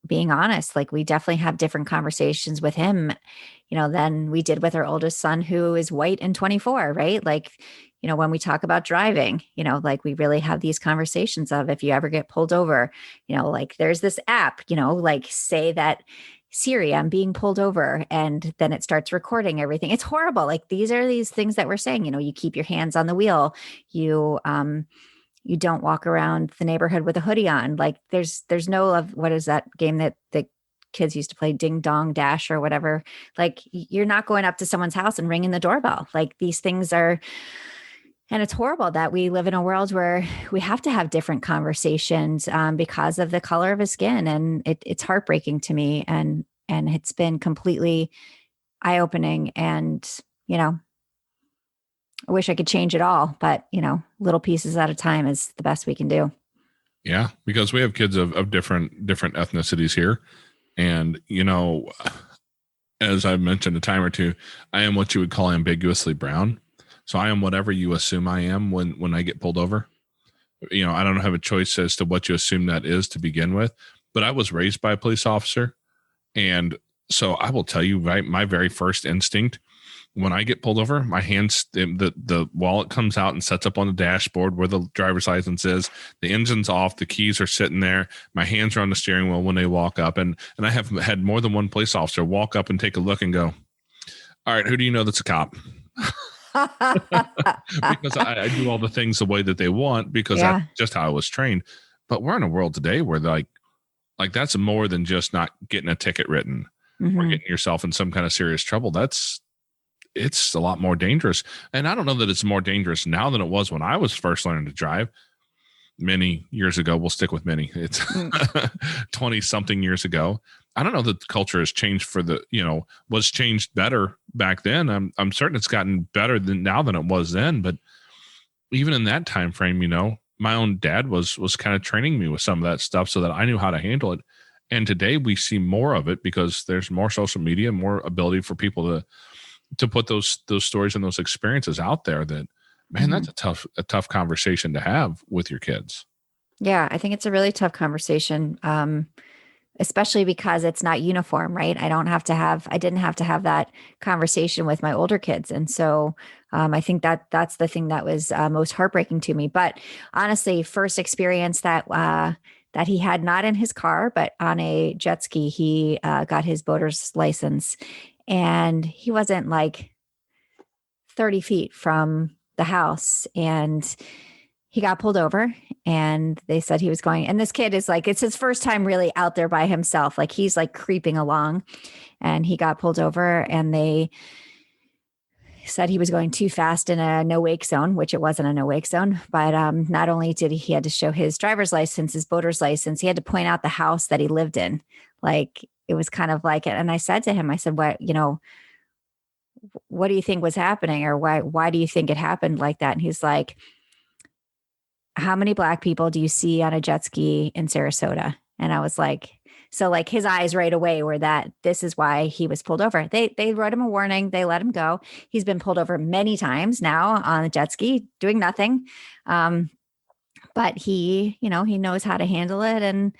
being honest, like we definitely have different conversations with him, than we did with our oldest son, who is white and 24, right? Like, when we talk about driving, like we really have these conversations of, if you ever get pulled over, like there's this app, like say that, Siri, I'm being pulled over, and then it starts recording everything. It's horrible. Like these are these things that we're saying, you keep your hands on the wheel. You don't walk around the neighborhood with a hoodie on. Like there's no what is that game that the kids used to play, Ding Dong Dash or whatever. Like you're not going up to someone's house and ringing the doorbell. Like these things are, and it's horrible that we live in a world where we have to have different conversations because of the color of his skin. And it's heartbreaking to me. And it's been completely eye-opening. And, I wish I could change it all, but little pieces at a time is the best we can do. Yeah, because we have kids of different ethnicities here. And, as I've mentioned a time or two, I am what you would call ambiguously brown. So I am whatever you assume I am when I get pulled over. I don't have a choice as to what you assume that is to begin with, but I was raised by a police officer. And so I will tell you, right, my very first instinct when I get pulled over, my hands, the wallet comes out and sets up on the dashboard where the driver's license is. The engine's off. The keys are sitting there. My hands are on the steering wheel when they walk up. And I have had more than one police officer walk up and take a look and go, all right, who do you know that's a cop? Because I do all the things the way that they want, because that's just how I was trained. But we're in a world today where like that's more than just not getting a ticket written or getting yourself in some kind of serious trouble. It's a lot more dangerous. And I don't know that it's more dangerous now than it was when I was first learning to drive many years ago. We'll stick with many. It's 20 something years ago. I don't know that the culture has changed was changed better back then. I'm certain it's gotten better now than it was then. But even in that time frame, my own dad was kind of training me with some of that stuff so that I knew how to handle it. And today we see more of it because there's more social media, more ability for people to put those stories and those experiences out there. That, man, that's a tough conversation to have with your kids. Yeah, I think it's a really tough conversation, especially because it's not uniform, right? I didn't have to have that conversation with my older kids. And so I think that's the thing that was most heartbreaking to me. But honestly, first experience that he had, not in his car, but on a jet ski, he got his boater's license. And he wasn't like 30 feet from the house, and he got pulled over, and they said he was going, and this kid is like, it's his first time really out there by himself. Like he's like creeping along, and he got pulled over, and they said he was going too fast in a no wake zone, which it wasn't a no wake zone. But not only did he had to show his driver's license, his boater's license, he had to point out the house that he lived in. Like, it was kind of like it. And I said to him, I said, what do you think was happening? Or why do you think it happened like that? And he's like, how many Black people do you see on a jet ski in Sarasota? And I was like, so like his eyes right away were that this is why he was pulled over. They wrote him a warning. They let him go. He's been pulled over many times now on a jet ski doing nothing. But he knows how to handle it.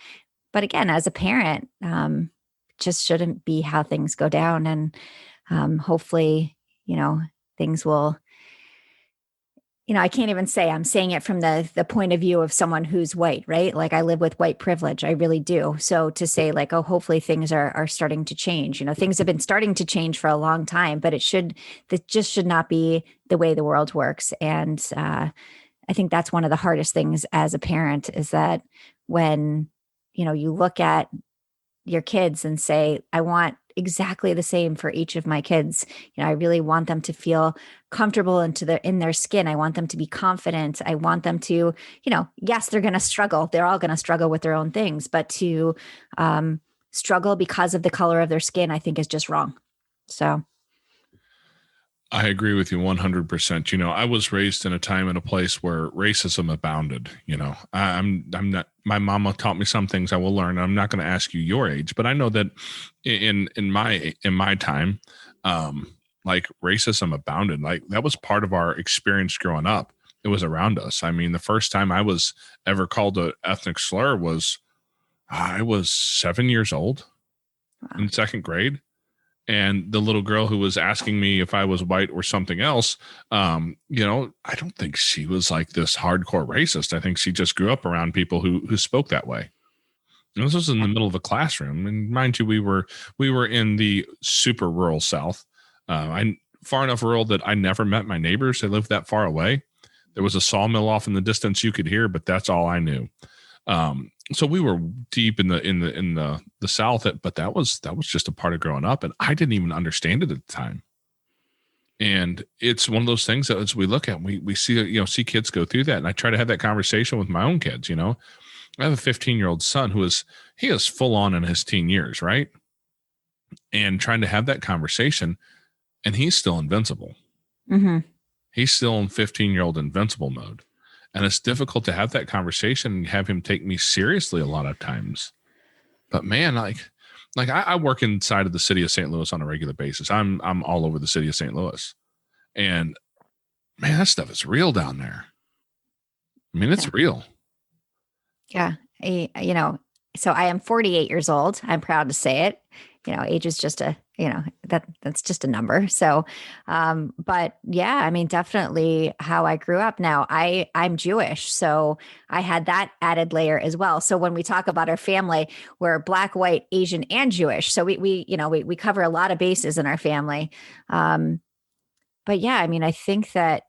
But again, as a parent, just shouldn't be how things go down. And hopefully, things will I can't even say I'm saying it from the point of view of someone who's white, right? Like I live with white privilege. I really do. So to say like, oh, hopefully things are starting to change. Things have been starting to change for a long time, but that just should not be the way the world works. And I think that's one of the hardest things as a parent is that when, you look at your kids and say, I want exactly the same for each of my kids. I really want them to feel comfortable in their skin. I want them to be confident. I want them to, yes, they're going to struggle. They're all going to struggle with their own things, but to struggle because of the color of their skin, I think is just wrong. So I agree with you 100%. I was raised in a time and a place where racism abounded. I'm not, my mama taught me some things I will learn. I'm not going to ask you your age, but I know that in my time, like racism abounded. Like that was part of our experience growing up. It was around us. I mean, the first time I was ever called an ethnic slur was I was 7 years old in second grade. And the little girl who was asking me if I was white or something else, I don't think she was like this hardcore racist. I think she just grew up around people who spoke that way. And this was in the middle of a classroom. And mind you, we were in the super rural South. I far enough rural that I never met my neighbors. They lived that far away. There was a sawmill off in the distance you could hear, but that's all I knew. So we were deep in the South, but that was just a part of growing up, and I didn't even understand it at the time. And it's one of those things that as we look at, we see kids go through that, and I try to have that conversation with my own kids. I have a 15-year-old son he is full on in his teen years, right? And trying to have that conversation, and he's still invincible. Mm-hmm. He's still in 15-year-old invincible mode. And it's difficult to have that conversation and have him take me seriously a lot of times. But man, like I work inside of the city of St. Louis on a regular basis. I'm all over the city of St. Louis. And man, that stuff is real down there. I mean, it's real. Yeah. So I am 48 years old. I'm proud to say it. Age is just that's just a number. So, but yeah, I mean, definitely how I grew up. Now I'm Jewish, so I had that added layer as well. So when we talk about our family, we're Black, white, Asian, and Jewish. So we cover a lot of bases in our family. But yeah, I mean, I think that,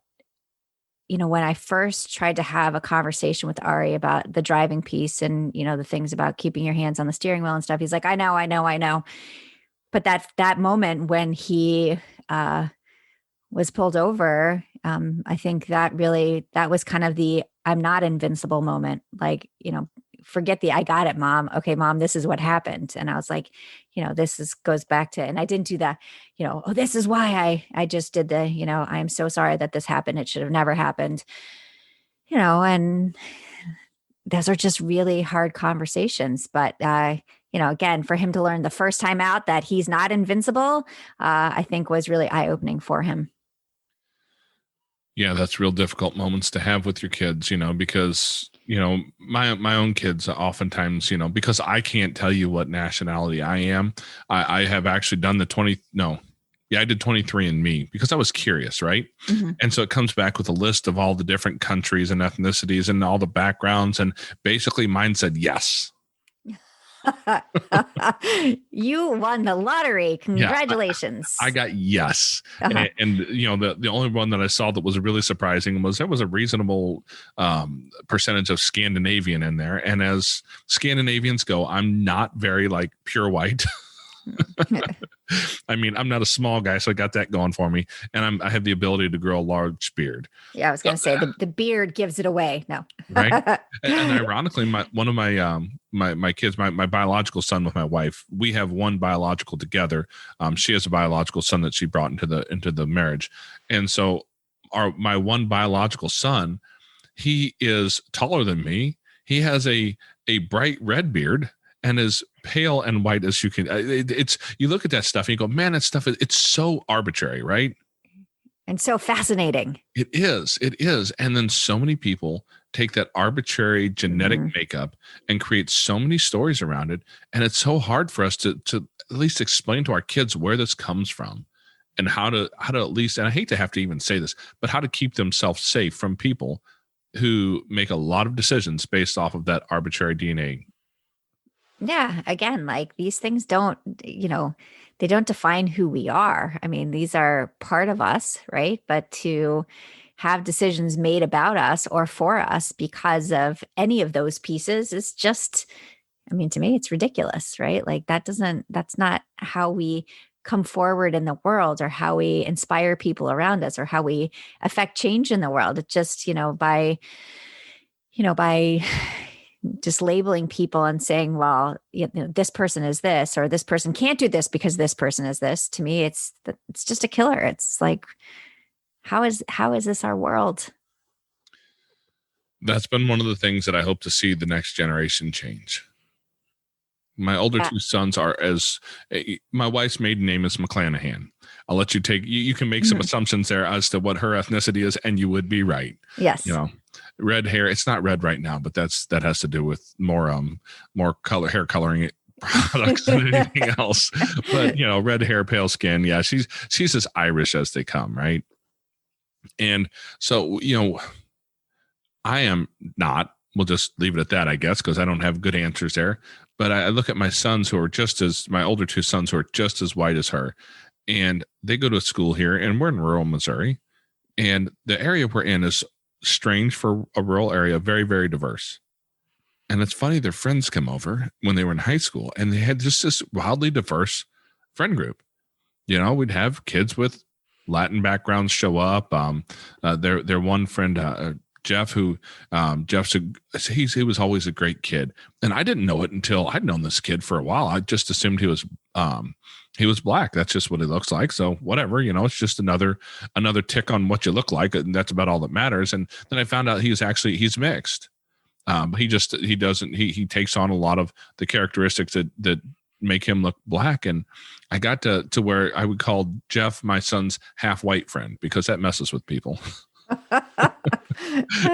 when I first tried to have a conversation with Ari about the driving piece and, the things about keeping your hands on the steering wheel and stuff, he's like, I know. But that moment when he was pulled over, I think that was kind of the I'm not invincible moment. Like, forget the I got it, mom. Okay, mom, this is what happened. And I was like, goes back to, and I didn't do that, oh, this is why I just did I'm so sorry that this happened. It should have never happened, and those are just really hard conversations. But, again, for him to learn the first time out that he's not invincible, I think was really eye-opening for him. Yeah, that's real difficult moments to have with your kids, because, my own kids oftentimes, because I can't tell you what nationality I am. I have actually done I did 23andMe because I was curious, right? Mm-hmm. And so it comes back with a list of all the different countries and ethnicities and all the backgrounds. And basically mine said yes. You won the lottery. Congratulations. Yeah, I got yes. Uh-huh. And the only one that I saw that was really surprising was there was a reasonable percentage of Scandinavian in there. And as Scandinavians go, I'm not very like pure white. I mean, I'm not a small guy, so I got that going for me. And I have the ability to grow a large beard. Yeah, I was going to say the beard gives it away. No. Right. And ironically, one of my kids, my biological son with my wife, we have one biological together. She has a biological son that she brought into the marriage. And so my one biological son, he is taller than me. He has a bright red beard and as pale and white as you can. You look at that stuff and you go, man, that stuff it's so arbitrary, right? And so fascinating. It is. And then so many people take that arbitrary genetic makeup and create so many stories around it. And it's so hard for us to at least explain to our kids where this comes from and how to at least, and I hate to have to even say this, but how to keep themselves safe from people who make a lot of decisions based off of that arbitrary DNA. Yeah. Again, like these things don't, they don't define who we are. I mean, these are part of us, right? But to have decisions made about us or for us because of any of those pieces is just, I mean, to me, it's ridiculous, right? Like that's not how we come forward in the world or how we inspire people around us or how we affect change in the world. It's just, by just labeling people and saying, well, this person is this, or this person can't do this because this person is this. To me, it's just a killer. It's like, how is this our world? That's been one of the things that I hope to see the next generation change. My older two sons are my wife's maiden name is McClanahan. I'll let you you can make some assumptions there as to what her ethnicity is, and you would be right. Yes. Red hair. It's not red right now, but that has to do with more hair coloring products than anything else. But red hair, pale skin. Yeah, she's as Irish as they come, right? And so I am not. We'll just leave it at that, I guess, because I don't have good answers there. But I look at my sons my older two sons who are just as white as her. And they go to school here, and we're in rural Missouri. And the area we're in is strange for a rural area, very, very diverse. And it's funny, their friends come over when they were in high school, and they had just this wildly diverse friend group. We'd have kids with Latin backgrounds show up. Their one friend, Jeff, he was always a great kid, and I didn't know it until I'd known this kid for a while. I just assumed he was black. That's just what he looks like. So whatever, it's just another tick on what you look like, and that's about all that matters. And then I found out he's mixed. He takes on a lot of the characteristics that make him look black. And I got to where I would call Jeff my son's half white friend, because that messes with people.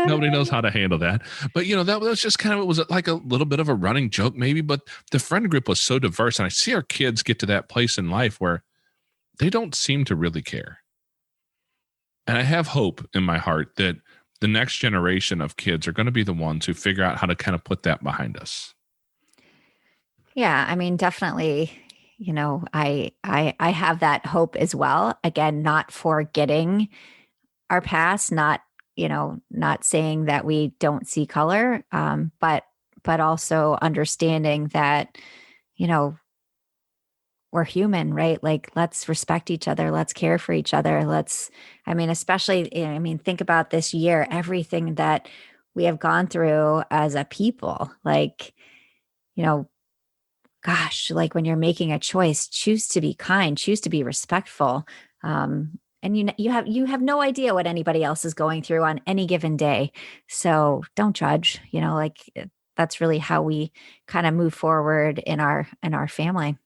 Nobody knows how to handle that. But that was just kind of, it was like a little bit of a running joke maybe, but the friend group was so diverse. And I see our kids get to that place in life where they don't seem to really care. And I have hope in my heart that the next generation of kids are going to be the ones who figure out how to kind of put that behind us. Yeah, I mean, definitely, I have that hope as well. Again, not forgetting our past, not saying that we don't see color, but also understanding that, we're human, right? Like, let's respect each other. Let's care for each other. Especially, think about this year, everything that we have gone through as a people, like, gosh, like when you're making a choice, choose to be kind, choose to be respectful. And you have no idea what anybody else is going through on any given day. So don't judge, that's really how we kind of move forward in our family.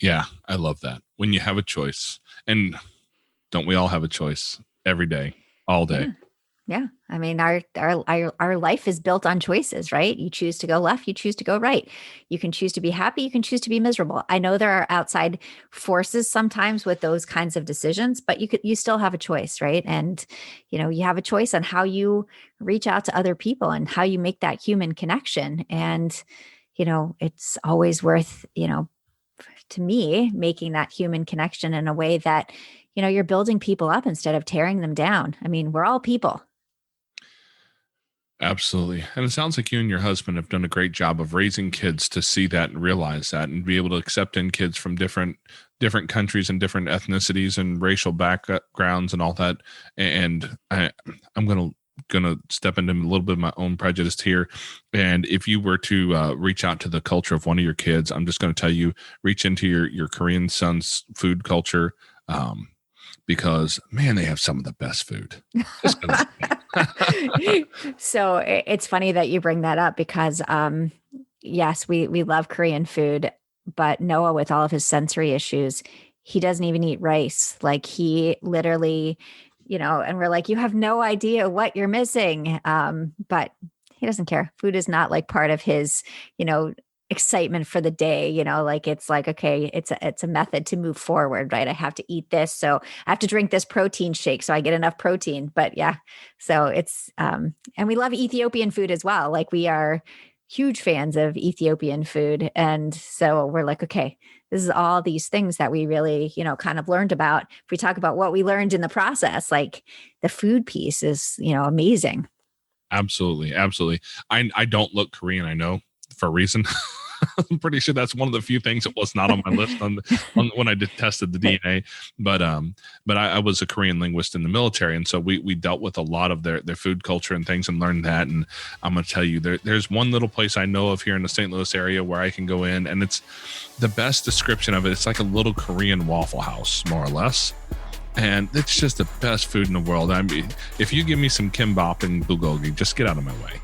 Yeah, I love that. When you have a choice, and don't we all have a choice every day, all day? Yeah. I mean, our life is built on choices, right? You choose to go left, you choose to go right. You can choose to be happy, you can choose to be miserable. I know there are outside forces sometimes with those kinds of decisions, but you still have a choice, right? And, you have a choice on how you reach out to other people and how you make that human connection. And, it's always worth, to me, making that human connection in a way that, you're building people up instead of tearing them down. I mean, we're all people. Absolutely. And it sounds like you and your husband have done a great job of raising kids to see that and realize that, and be able to accept in kids from different countries and different ethnicities and racial backgrounds and all that. And I'm going to step into a little bit of my own prejudice here. And if you were to reach out to the culture of one of your kids, I'm just going to tell you, reach into your Korean son's food culture, because man, they have some of the best food. So it's funny that you bring that up, because yes, we love Korean food, but Noah, with all of his sensory issues, he doesn't even eat rice. Like, he literally, and we're like, you have no idea what you're missing. But he doesn't care. Food is not like part of his, excitement for the day, like it's like, okay, it's a method to move forward, right? I have to eat this, so I have to drink this protein shake so I get enough protein. But yeah, so it's and we love Ethiopian food as well. Like we are huge fans of Ethiopian food, and so we're like, okay, this is all these things that we really, kind of learned about. If we talk about what we learned in the process, like the food piece is, amazing. Absolutely. Absolutely. I don't look Korean, I know, for a reason. I'm pretty sure that's one of the few things that was not on my list on when I did tested the DNA. But I was a Korean linguist in the military, and so we dealt with a lot of their food culture and things and learned that. And I'm going to tell you, there's one little place I know of here in the St. Louis area where I can go in, and it's the best description of it. It's like a little Korean Waffle House, more or less. And it's just the best food in the world. I mean, if you give me some kimbap and bulgogi, just get out of my way.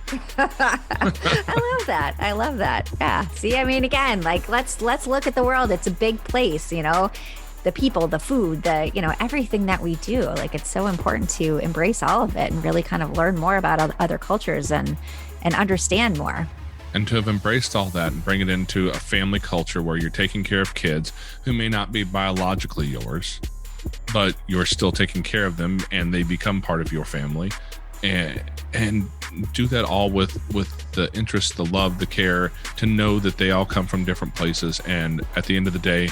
I love that. Yeah. See, I mean, again, like let's look at the world. It's a big place, the people, the food, everything that we do. Like it's so important to embrace all of it and really kind of learn more about other cultures and understand more. And to have embraced all that and bring it into a family culture where you're taking care of kids who may not be biologically yours, but you're still taking care of them and they become part of your family, and do that all with the interest, the love, the care, to know that they all come from different places. And at the end of the day,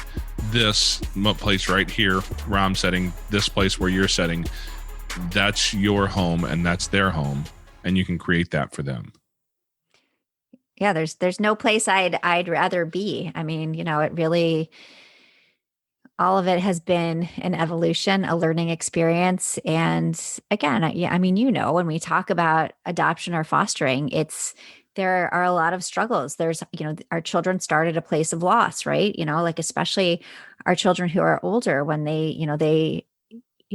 this place right here where I'm sitting, this place where you're sitting, that's your home and that's their home, and you can create that for them. Yeah, there's no place I'd rather be. I mean, it really, all of it has been an evolution, a learning experience. And again, when we talk about adoption or fostering, there are a lot of struggles. There's, our children start at a place of loss, right? Like especially our children who are older, when they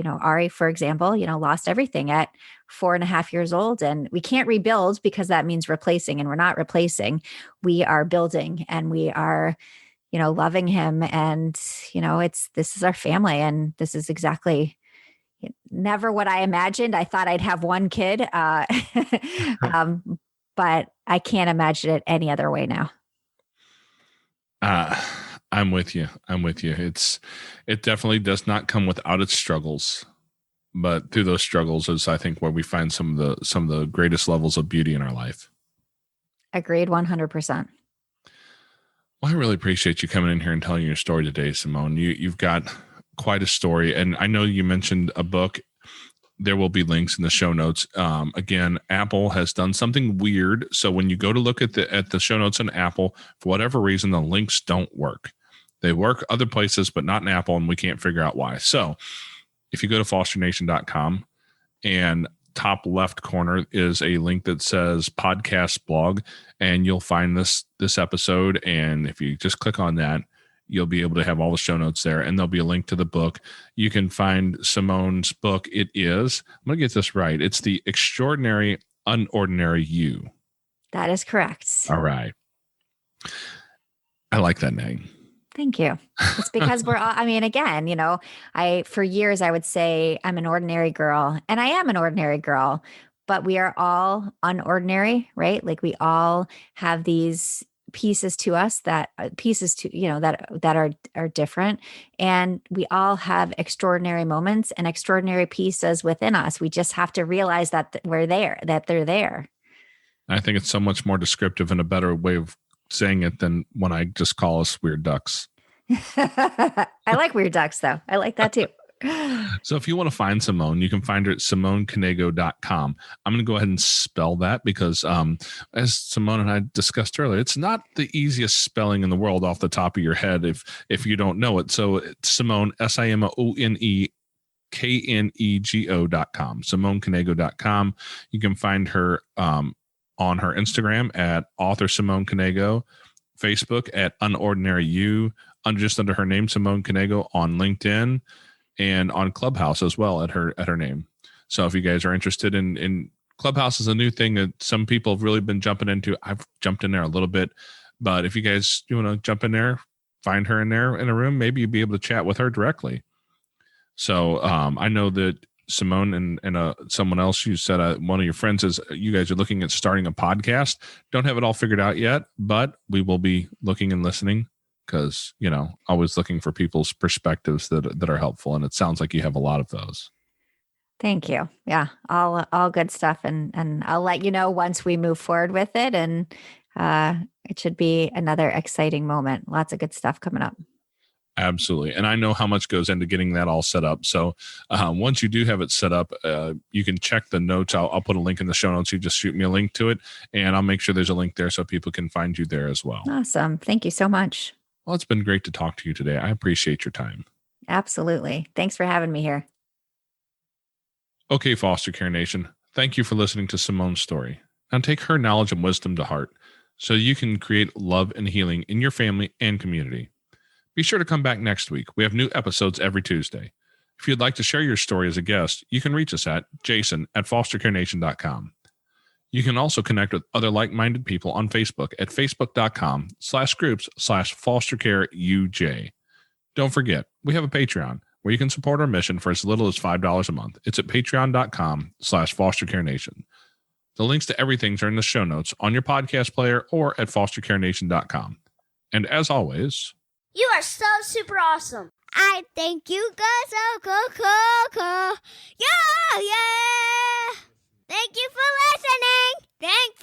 Ari, for example, lost everything at 4.5 years old, and we can't rebuild because that means replacing, and we're not replacing. We are building, and we are loving him. And, this is our family. And this is exactly never what I imagined. I thought I'd have one kid, but I can't imagine it any other way now. I'm with you. It definitely does not come without its struggles, but through those struggles is, I think, where we find some of the greatest levels of beauty in our life. Agreed. 100%. Well, I really appreciate you coming in here and telling your story today, Simone. You've got quite a story, and I know you mentioned a book. There will be links in the show notes. Again, Apple has done something weird, so when you go to look at the show notes on Apple, for whatever reason, the links don't work. They work other places, but not in Apple, and we can't figure out why. So, if you go to fosternation.com and top left corner is a link that says podcast blog, and you'll find this episode. And if you just click on that, you'll be able to have all the show notes there, and there'll be a link to the book. You can find Simone's book. I'm going to get this right. It's the Extraordinary Unordinary You. That is correct. All right. I like that name. Thank you. It's because we're all, again, for years I would say I'm an ordinary girl, and I am an ordinary girl, but we are all unordinary, right? Like we all have these pieces to us that are different. And we all have extraordinary moments and extraordinary pieces within us. We just have to realize that we're there, that they're there. I think it's so much more descriptive and a better way of saying it than when I just call us weird ducks. I like weird ducks, though. I like that too. So if you want to find Simone, you can find her at SimoneKnego.com. I'm going to go ahead and spell that because as Simone and I discussed earlier, it's not the easiest spelling in the world off the top of your head if you don't know it. So it's Simone, SimoneKnego.com, SimoneKnego.com. You can find her on her Instagram at author Simone Knego, Facebook at Unordinary You, just under her name, Simone Knego, on LinkedIn, and on Clubhouse as well at her name. So if you guys are interested in Clubhouse, is a new thing that some people have really been jumping into. I've jumped in there a little bit, but if you guys want to jump in there, find her in there in a room, maybe you'll be able to chat with her directly. So I know that Simone and someone else, you said one of your friends is you guys are looking at starting a podcast. Don't have it all figured out yet, but we will be looking and listening because, always looking for people's perspectives that are helpful. And it sounds like you have a lot of those. Thank you. Yeah, all good stuff, and I'll let you know once we move forward with it, and it should be another exciting moment. Lots of good stuff coming up. Absolutely. And I know how much goes into getting that all set up. So once you do have it set up, you can check the notes. I'll put a link in the show notes. You just shoot me a link to it, and I'll make sure there's a link there so people can find you there as well. Awesome. Thank you so much. Well, it's been great to talk to you today. I appreciate your time. Absolutely. Thanks for having me here. Okay, Foster Care Nation, thank you for listening to Simone's story. Now take her knowledge and wisdom to heart so you can create love and healing in your family and community. Be sure to come back next week. We have new episodes every Tuesday. If you'd like to share your story as a guest, you can reach us at jason@fostercarenation.com. You can also connect with other like-minded people on Facebook at facebook.com/groups/fostercareuj. Don't forget, we have a Patreon where you can support our mission for as little as $5 a month. It's at patreon.com/fostercarenation. The links to everything are in the show notes on your podcast player or at fostercarenation.com. And as always, You are so super awesome. I think you guys are cool. Yeah. Thank you for listening. Thanks.